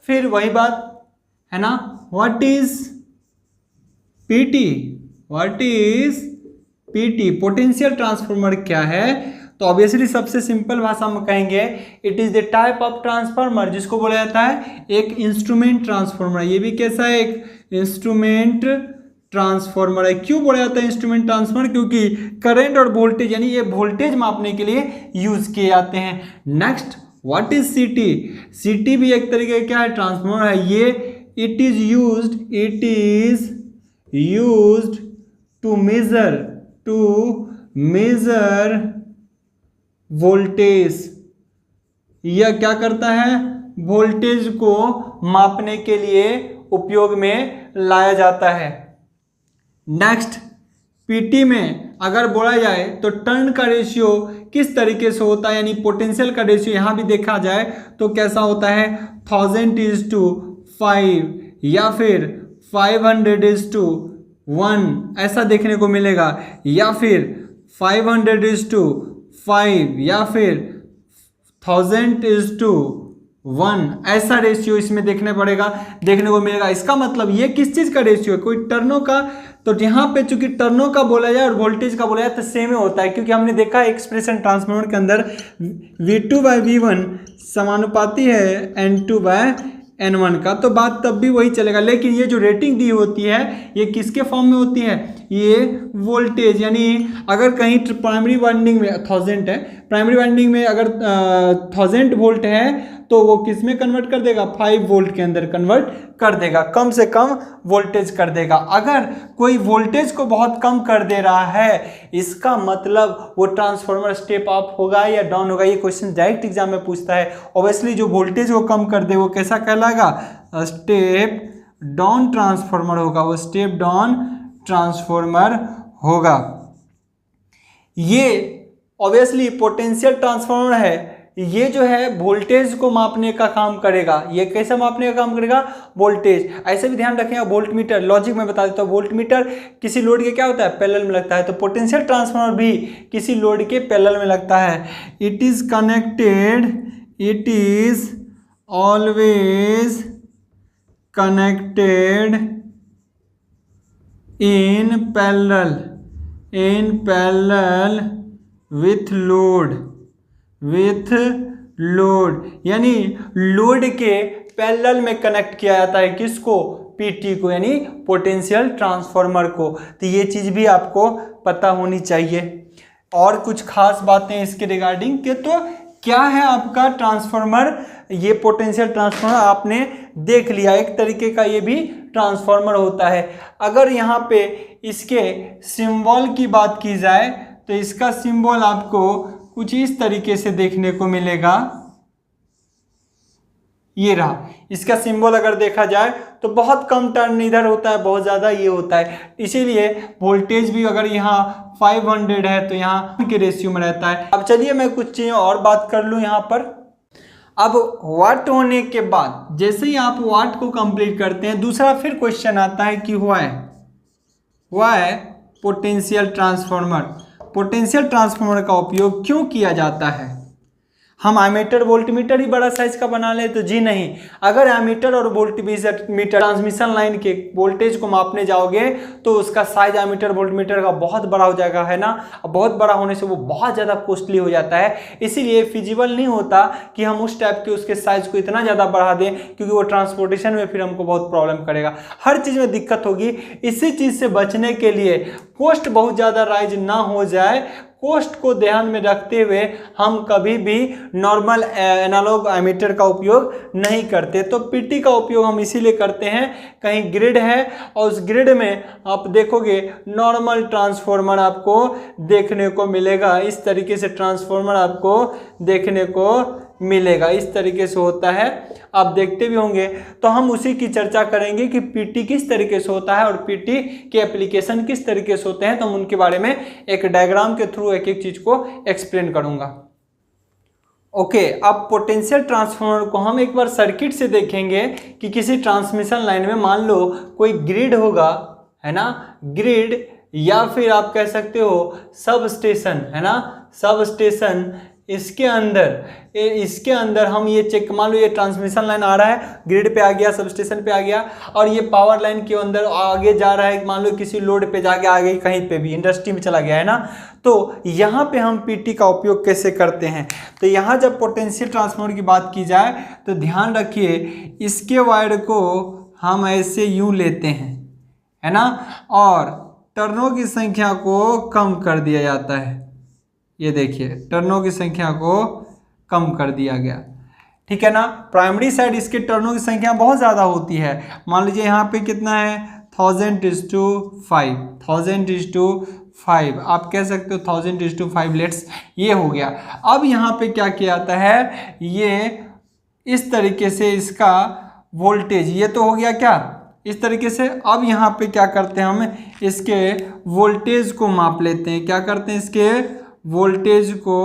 [SPEAKER 1] फिर वही बात है ना, what is PT? What is PT? Potential transformer क्या है? तो ऑब्वियसली सबसे सिंपल भाषा में कहेंगे it is the type of transformer जिसको बोला जाता है एक इंस्ट्रूमेंट ट्रांसफार्मर। ये भी कैसा है? एक इंस्ट्रूमेंट ट्रांसफार्मर है। क्यों बोला जाता है इंस्ट्रूमेंट ट्रांसफार्मर? क्योंकि करंट और वोल्टेज यानी ये वोल्टेज मापने के लिए यूज किए जाते हैं। नेक्स्ट, व्हाट इज सीटी? सीटी भी एक तरीके का क्या है? ट्रांसफार्मर है। ये it is used to measure voltage. यह क्या करता है? वोल्टेज को मापने के लिए उपयोग में लाया जाता है। नेक्स्ट, पीटी में अगर बोला जाए तो टर्न का रेशियो किस तरीके से होता है, यानी पोटेंशियल का रेशियो यहाँ भी देखा जाए तो कैसा होता है? 1000:5 या फिर 500:1 ऐसा देखने को मिलेगा, या फिर 500:5 या फिर 1000:1 ऐसा रेशियो इसमें देखने को मिलेगा। इसका मतलब ये किस चीज का रेशियो है? कोई टर्नों का। तो यहाँ पे चूंकि टर्नों का बोला जाए और वोल्टेज का बोला जाए तो सेम ही होता है, क्योंकि हमने देखा एक्सप्रेशन ट्रांसफार्मर के अंदर V2/V1 समानुपाती है N2/N1 का, तो बात तब भी वही चलेगा। लेकिन ये जो रेटिंग दी होती है ये किसके फॉर्म में होती है? ये वोल्टेज, यानी अगर कहीं प्राइमरी वाइंडिंग में 1000 है, प्राइमरी वाइंडिंग में अगर 1000 वोल्ट है तो वो किस में कन्वर्ट कर देगा? 5 वोल्ट के अंदर कन्वर्ट कर देगा, कम से कम वोल्टेज कर देगा। अगर कोई वोल्टेज को बहुत कम कर दे रहा है, इसका मतलब वो ट्रांसफार्मर स्टेप अप होगा या डाउन होगा। ये क्वेश्चन डायरेक्ट एग्जाम में पूछता है। ऑब्वियसली जो वोल्टेज को कम कर दे वो कैसा कहलाएगा? स्टेप डाउन ट्रांसफार्मर होगा, वो स्टेप डाउन ट्रांसफार्मर होगा। ये ऑब्वियसली पोटेंशियल ट्रांसफार्मर है, ये जो है वोल्टेज को मापने का काम करेगा। ये कैसे मापने का काम करेगा? वोल्टेज। ऐसे भी ध्यान रखेंगे वोल्ट मीटर, लॉजिक में बता देता हूँ। वोल्ट मीटर किसी लोड के क्या होता है? पैरेलल में लगता है। तो पोटेंशियल ट्रांसफार्मर भी किसी लोड के पैरेलल में लगता है। It is always connected in parallel with load, यानी लोड के पैरेलल में कनेक्ट किया जाता है। किसको? पीटी को, यानी पोटेंशियल ट्रांसफार्मर को। तो ये चीज भी आपको पता होनी चाहिए। और कुछ खास बातें इसके रिगार्डिंग के, तो क्या है आपका ट्रांसफार्मर, ये पोटेंशियल ट्रांसफार्मर आपने देख लिया, एक तरीके का ये भी ट्रांसफार्मर होता है। अगर यहाँ पे इसके सिंबल की बात की जाए तो इसका सिंबल आपको कुछ इस तरीके से देखने को मिलेगा, ये रहा इसका सिंबल। अगर देखा जाए तो बहुत कम टर्न इधर होता है, बहुत ज़्यादा ये होता है, इसीलिए वोल्टेज भी अगर यहाँ 500 है तो यहाँ के रेशियो में रहता है। अब चलिए मैं कुछ चीज़ें और बात कर लूँ यहाँ पर। अब वाट होने के बाद जैसे ही आप वाट को कंप्लीट करते हैं, दूसरा फिर क्वेश्चन आता है कि हुआ है पोटेंशियल ट्रांसफार्मर। पोटेंशियल ट्रांसफार्मर का उपयोग क्यों किया जाता है? हम एमीटर वोल्टमीटर ही बड़ा साइज का बना ले तो जी नहीं। अगर एमीटर और वोल्टमीटर ट्रांसमिशन लाइन के वोल्टेज को मापने जाओगे तो उसका साइज एमीटर वोल्टमीटर का बहुत बड़ा हो जाएगा, है ना। बहुत बड़ा होने से वो बहुत ज़्यादा कॉस्टली हो जाता है, इसीलिए फिजिबल नहीं होता कि हम उस टाइप के उसके साइज को इतना ज़्यादा बढ़ा दें, क्योंकि वो ट्रांसपोर्टेशन में फिर हमको बहुत प्रॉब्लम करेगा, हर चीज़ में दिक्कत होगी। इसी चीज़ से बचने के लिए कॉस्ट बहुत ज़्यादा राइज ना हो जाए, कॉस्ट को ध्यान में रखते हुए हम कभी भी नॉर्मल एनालॉग एमीटर का उपयोग नहीं करते। तो पीटी का उपयोग हम इसीलिए करते हैं, कहीं ग्रिड है और उस ग्रिड में आप देखोगे नॉर्मल ट्रांसफार्मर आपको देखने को मिलेगा, इस तरीके से ट्रांसफार्मर आपको देखने को मिलेगा, इस तरीके से होता है, आप देखते भी होंगे। तो हम उसी की चर्चा करेंगे कि पीटी किस तरीके से होता है और पीटी के एप्लीकेशन किस तरीके से होते हैं, तो हम उनके बारे में एक डायग्राम के थ्रू एक एक चीज को एक्सप्लेन करूंगा। ओके, अब पोटेंशियल ट्रांसफार्मर को हम एक बार सर्किट से देखेंगे कि किसी ट्रांसमिशन लाइन में मान लो कोई ग्रिड होगा, है ना, ग्रिड या फिर आप कह सकते हो सब स्टेशन, है ना, सब स्टेशन। इसके अंदर हम ये चेक, मान लो ये ट्रांसमिशन लाइन आ रहा है, ग्रिड पे आ गया, सब स्टेशन पे आ गया, और ये पावर लाइन के अंदर आगे जा रहा है, मान लो किसी लोड पे जाके आ गई, कहीं पे भी इंडस्ट्री में चला गया, है ना। तो यहाँ पे हम पीटी का उपयोग कैसे करते हैं? तो यहाँ जब पोटेंशियल ट्रांसफार्मर की बात की जाए तो ध्यान रखिए, इसके वायर को हम ऐसे यूँ लेते हैं, है ना, और टर्नों की संख्या को कम कर दिया जाता है। ये देखिए, टर्नों की संख्या को कम कर दिया गया, ठीक है ना। प्राइमरी साइड इसके टर्नों की संख्या बहुत ज़्यादा होती है, मान लीजिए यहाँ पे कितना है 1000:5, 1000:5, आप कह सकते हो 1000:5 लेट्स, ये हो गया। अब यहाँ पे क्या किया जाता है, ये इस तरीके से इसका वोल्टेज, ये तो हो गया क्या इस तरीके से। अब यहाँ पे क्या करते हैं, हम इसके वोल्टेज को माप लेते हैं, क्या करते हैं, इसके वोल्टेज को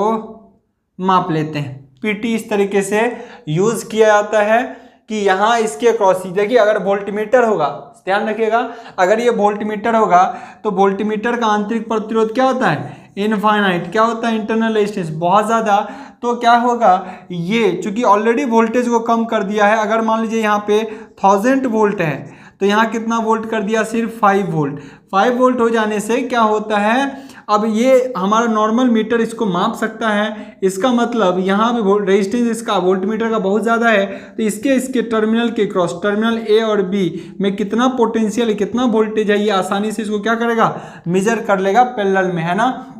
[SPEAKER 1] माप लेते हैं। पीटी इस तरीके से यूज किया जाता है कि यहाँ इसके क्रॉस, देखिए अगर वोल्टमीटर होगा, ध्यान रखिएगा, अगर ये वोल्टमीटर होगा तो वोल्टमीटर का आंतरिक प्रतिरोध क्या होता है, इनफाइनाइट, क्या होता है, इंटरनल रेजिस्टेंस बहुत ज़्यादा। तो क्या होगा, ये चूंकि ऑलरेडी वोल्टेज को कम कर दिया है, अगर मान लीजिए यहाँ पे 1000 वोल्ट है तो यहाँ कितना वोल्ट कर दिया, सिर्फ 5 वोल्ट। 5 वोल्ट हो जाने से क्या होता है, अब ये हमारा नॉर्मल मीटर इसको माप सकता है, इसका मतलब यहाँ पे रेजिस्टेंस इसका वोल्टमीटर का बहुत ज़्यादा है, तो इसके टर्मिनल के क्रॉस, टर्मिनल ए और बी में कितना पोटेंशियल, कितना वोल्टेज है, ये आसानी से इसको क्या करेगा, मेजर कर लेगा पैरेलल में, है ना।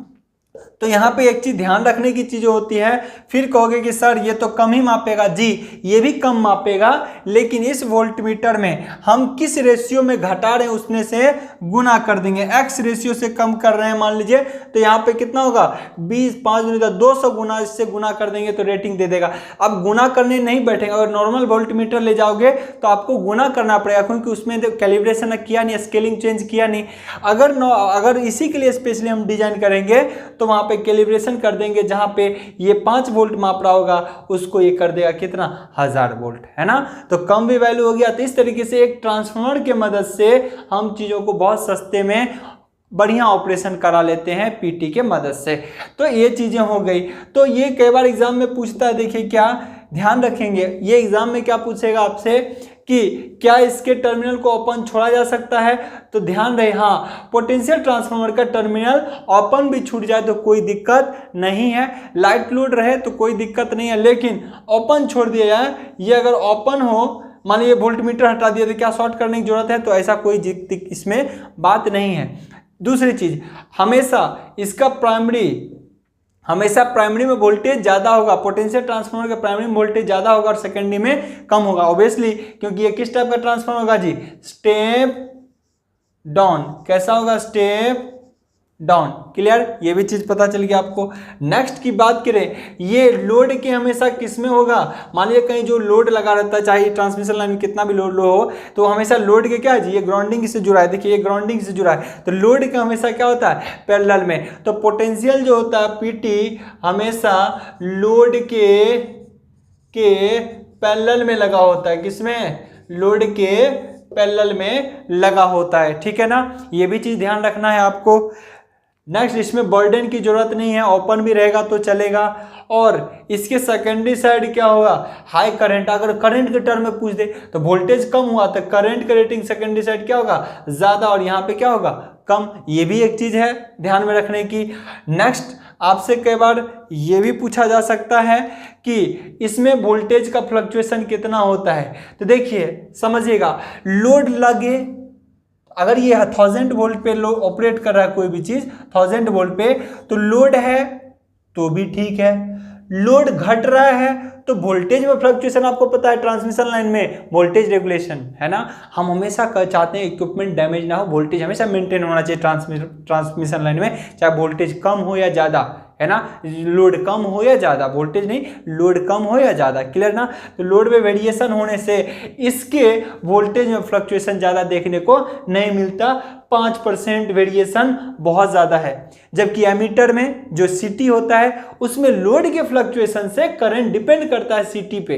[SPEAKER 1] तो यहाँ पे एक चीज ध्यान रखने की चीज होती है, फिर कहोगे कि सर ये तो कम ही मापेगा, जी ये भी कम मापेगा, लेकिन इस वोल्टमीटर में हम किस रेशियो में घटा रहे हैं उसमें से गुना कर देंगे। एक्स रेशियो से कम कर रहे हैं मान लीजिए, तो यहाँ पे कितना होगा, 20, 5 200 गुना, इससे गुना कर देंगे तो रेटिंग दे देगा। अब गुना करने नहीं बैठेंगे, अगर नॉर्मल वोल्टमीटर ले जाओगे तो आपको गुना करना पड़ेगा, क्योंकि उसमें कैलिब्रेशन किया नहीं, स्केलिंग चेंज किया नहीं। अगर इसी के लिए स्पेशली हम डिजाइन करेंगे तो वहां पे कैलिब्रेशन कर देंगे, जहां पे ये 5 वोल्ट माप रहा होगा उसको ये कर देगा कितना, 1000 वोल्ट, है ना। तो कम भी वैल्यू हो गया। तो इस तरीके से एक ट्रांसफार्मर के मदद से हम चीजों को बहुत सस्ते में बढ़िया ऑपरेशन करा लेते हैं पीटी के मदद से। तो ये चीजें हो गई। तो ये कई बार एग्जाम में पूछता है, देखिए क्या ध्यान रखेंगे, ये एग्जाम में क्या पूछेगा आपसे कि क्या इसके टर्मिनल को ओपन छोड़ा जा सकता है, तो ध्यान रहे, हाँ पोटेंशियल ट्रांसफार्मर का टर्मिनल ओपन भी छूट जाए तो कोई दिक्कत नहीं है, लाइट लोड रहे तो कोई दिक्कत नहीं है, लेकिन ओपन छोड़ दिया जाए, ये अगर ओपन हो, मान लीजिए वोल्टमीटर हटा दिया तो क्या शॉर्ट करने की जरूरत है, तो ऐसा कोई इसमें बात नहीं है। दूसरी चीज, हमेशा इसका प्राइमरी हमेशा प्राइमरी में वोल्टेज ज़्यादा होगा, पोटेंशियल ट्रांसफार्मर के प्राइमरी में वोल्टेज ज़्यादा होगा और सेकेंडरी में कम होगा ऑब्वियसली, क्योंकि ये किस टाइप का ट्रांसफार्मर होगा जी, स्टेप डाउन। कैसा होगा, स्टेप डाउन। क्लियर, ये भी चीज पता चल गया आपको। नेक्स्ट की बात करें, ये लोड के हमेशा किस में होगा, मान लीजिए कहीं जो लोड लगा रहता है, चाहे ट्रांसमिशन लाइन में कितना भी लोड हो, तो हमेशा लोड के क्या है जी, ये ग्राउंडिंग से जुड़ा है, देखिए ये ग्राउंडिंग से जुड़ा है, तो लोड का हमेशा क्या होता है, पैरेलल में। तो पोटेंशियल जो होता है पीटी हमेशा लोड के पैरेलल में लगा होता है, किसमें, लोड के पैरेलल में लगा होता है, ठीक है ना, ये भी चीज ध्यान रखना है आपको। नेक्स्ट, इसमें बर्डन की जरूरत नहीं है, ओपन भी रहेगा तो चलेगा। और इसके सेकेंडरी साइड क्या होगा, हाई करंट। अगर करंट के टर्म में पूछ दे तो वोल्टेज कम हुआ तो करंट का रेटिंग सेकेंडरी साइड क्या होगा, ज्यादा, और यहाँ पे क्या होगा, कम। ये भी एक चीज है ध्यान में रखने की। नेक्स्ट, आपसे कई बार ये भी पूछा जा सकता है कि इसमें वोल्टेज का फ्लक्चुएशन कितना होता है। तो देखिए समझिएगा, लोड लगे, अगर ये 1000 वोल्ट पे ऑपरेट कर रहा है कोई भी चीज 1000 वोल्ट पे, तो लोड है तो भी ठीक है। लोड घट रहा है तो वोल्टेज में फ्लक्चुएशन, आपको पता है ट्रांसमिशन लाइन में वोल्टेज रेगुलेशन है ना, हम हमेशा चाहते हैं इक्विपमेंट डैमेज ना हो, वोल्टेज हमेशा मेंटेन होना चाहिए ट्रांसमिशन लाइन में, चाहे वोल्टेज कम हो या ज़्यादा, है ना, लोड कम हो या ज़्यादा, वोल्टेज नहीं, लोड कम हो या ज़्यादा। क्लियर ना, तो लोड में वेरिएशन होने से इसके वोल्टेज में फ्लक्चुएशन ज़्यादा देखने को नहीं मिलता, 5% वेरिएशन बहुत ज़्यादा है। जबकि एमीटर में जो सीटी होता है उसमें लोड के फ्लक्चुएशन से करंट डिपेंड करता है सीटी पे,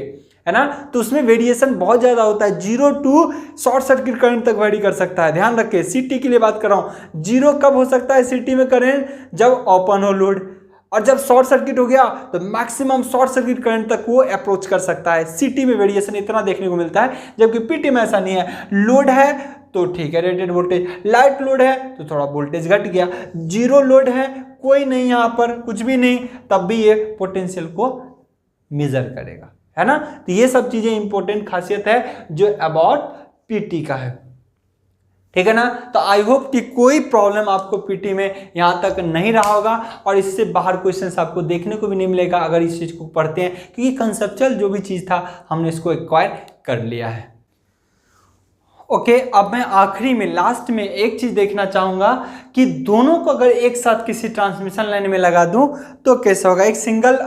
[SPEAKER 1] है ना, तो उसमें वेरिएशन बहुत ज़्यादा होता है, 0 टू शॉर्ट सर्किट करंट तक वेरी कर सकता है। ध्यान रखें, सीटी के लिए बात कर रहा हूँ, 0 कब हो सकता है सीटी में करंट, जब ओपन हो लोड, और जब शॉर्ट सर्किट हो गया तो मैक्सिमम शॉर्ट सर्किट करंट तक वो अप्रोच कर सकता है। सीटी में वेरिएशन इतना देखने को मिलता है, जबकि पीटी में ऐसा नहीं है। लोड है तो ठीक है रेटेड वोल्टेज, लाइट लोड है तो थोड़ा वोल्टेज घट गया, 0 लोड है, कोई नहीं यहाँ पर कुछ भी नहीं, तब भी ये पोटेंशियल को मेजर करेगा, है ना। तो ये सब चीजें इंपॉर्टेंट खासियत है जो अबाउट पीटी का है, ठीक है ना। तो आई होप कि कोई प्रॉब्लम आपको पीटी में यहाँ तक नहीं रहा होगा और इससे बाहर क्वेश्चंस आपको देखने को भी नहीं मिलेगा अगर इस चीज़ को पढ़ते हैं, क्योंकि कंसेप्चुअल जो भी चीज़ था हमने इसको एक्वायर कर लिया है। ओके, अब मैं आखिरी में लास्ट में एक चीज़ देखना चाहूँगा कि दोनों को अगर एक साथ किसी ट्रांसमिशन लाइन में लगा दूँ तो कैसा होगा। एक सिंगल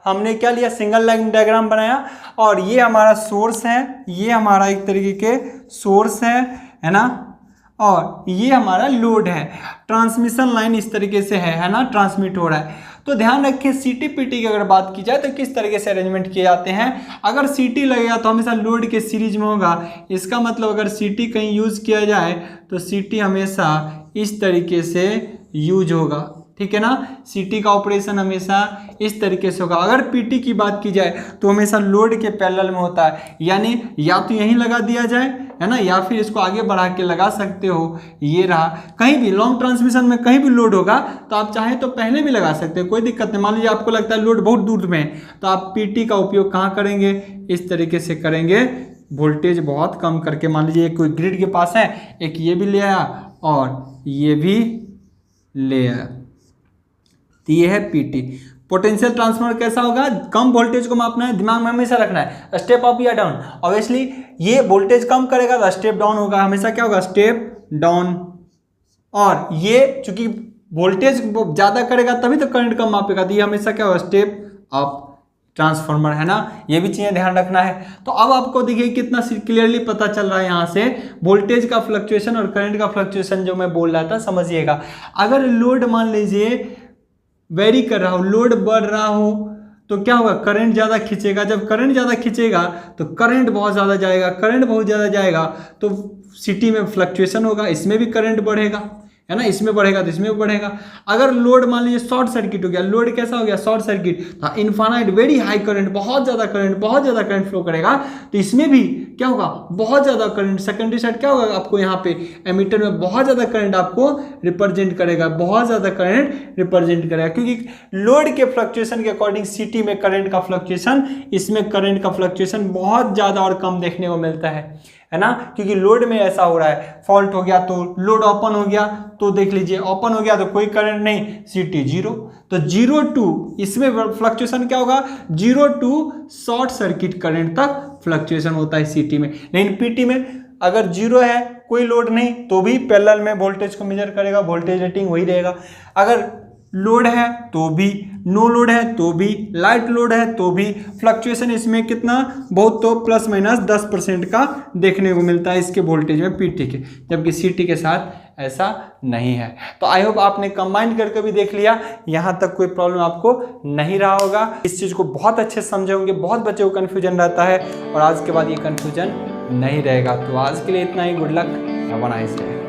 [SPEAKER 1] हमने क्या लिया, सिंगल लाइन डायग्राम बनाया, और ये हमारा सोर्स है, ये हमारा एक तरीके के सोर्स है ना, और ये हमारा लोड है। ट्रांसमिशन लाइन इस तरीके से है ना, ट्रांसमिट हो रहा है। तो ध्यान रखें, सीटी पीटी की अगर बात की जाए तो किस तरीके से अरेंजमेंट किए जाते हैं। अगर सीटी लगेगा तो हमेशा लोड के सीरीज में होगा, इसका मतलब अगर सीटी कहीं यूज किया जाए तो सीटी हमेशा इस तरीके से यूज होगा, ठीक है ना, सीटी का ऑपरेशन हमेशा इस तरीके से होगा। अगर पीटी की बात की जाए तो हमेशा लोड के पैरेलल में होता है, यानी या तो यहीं लगा दिया जाए, है ना, या फिर इसको आगे बढ़ा के लगा सकते हो, ये रहा। कहीं भी लॉन्ग ट्रांसमिशन में कहीं भी लोड होगा तो आप चाहें तो पहले भी लगा सकते हैं, कोई दिक्कत नहीं। मान लीजिए आपको लगता है लोड बहुत दूर में है तो आप पीटी का उपयोग कहाँ करेंगे, इस तरीके से करेंगे, वोल्टेज बहुत कम करके। मान लीजिए कोई ग्रिड के पास है, एक ये भी ले आया और ये भी ले आया, तो ये है पीटी। पोटेंशियल ट्रांसफार्मर कैसा होगा, कम वोल्टेज को मापना है, दिमाग में हमेशा रखना है, स्टेप अप या डाउन। ऑब्वियसली ये वोल्टेज कम करेगा तो स्टेप डाउन होगा, हमेशा क्या होगा, स्टेप डाउन। और ये चूंकि वोल्टेज ज़्यादा करेगा तभी तो करंट कम मापेगा, तो ये हमेशा क्या होगा, स्टेप अप ट्रांसफार्मर, है ना। ये भी चीज़ें ध्यान रखना है। तो अब आपको देखिए कितना क्लियरली पता चल रहा है यहाँ से वोल्टेज का फ्लक्चुएशन और करंट का फ्लक्चुएशन जो मैं बोल रहा था, समझिएगा। अगर लोड मान लीजिए वेरी कर रहा हो, लोड बढ़ रहा हो, तो क्या होगा, करंट ज़्यादा खींचेगा। जब करंट ज़्यादा खींचेगा तो करंट बहुत ज़्यादा जाएगा, करंट बहुत ज़्यादा जाएगा तो सिटी में फ्लक्चुएशन होगा, इसमें भी करंट बढ़ेगा, है ना, इसमें बढ़ेगा तो इसमें भी बढ़ेगा। अगर लोड मान लीजिए शॉर्ट सर्किट हो गया, लोड कैसा हो गया, short circuit, infinite very high current, बहुत ज़्यादा करंट फ्लो करेगा, तो इसमें भी क्या होगा, बहुत ज़्यादा करंट। सेकेंडरी साइड क्या होगा, आपको यहाँ पे एमीटर में बहुत ज़्यादा करंट आपको रिप्रेजेंट करेगा, बहुत ज़्यादा करंट रिप्रेजेंट करेगा, क्योंकि लोड के फ्लक्चुएशन के अकॉर्डिंग सिटी में करंट का फ्लक्चुएशन, इसमें करंट का फ्लक्चुएशन बहुत ज़्यादा और कम देखने को मिलता है। है ना, क्योंकि लोड में ऐसा हो रहा है, फॉल्ट हो गया तो लोड ओपन हो गया, तो देख लीजिए ओपन हो गया तो कोई करंट नहीं, CT 0, तो 0 टू, इसमें फ्लक्चुएशन क्या होगा, 0 टू शॉर्ट सर्किट करंट तक फ्लक्चुएशन होता है CT में। लेकिन PT में अगर 0 है, कोई लोड नहीं, तो भी पैरेलल में वोल्टेज को मेजर करेगा, वोल्टेज रेटिंग वही रहेगा। अगर लोड है तो भी, नो लोड है तो भी, लाइट लोड है तो भी फ्लक्चुएशन इसमें कितना, बहुत तो प्लस माइनस 10% का देखने को मिलता है इसके वोल्टेज में PT के, जबकि CT के साथ ऐसा नहीं है। तो आई होप आपने कंबाइन करके भी देख लिया, यहाँ तक कोई प्रॉब्लम आपको नहीं रहा होगा, इस चीज़ को बहुत अच्छे से समझे होंगे। बहुत बच्चों को कन्फ्यूजन रहता है और आज के बाद ये कन्फ्यूजन नहीं रहेगा। तो आज के लिए इतना ही, good luck, have a nice day.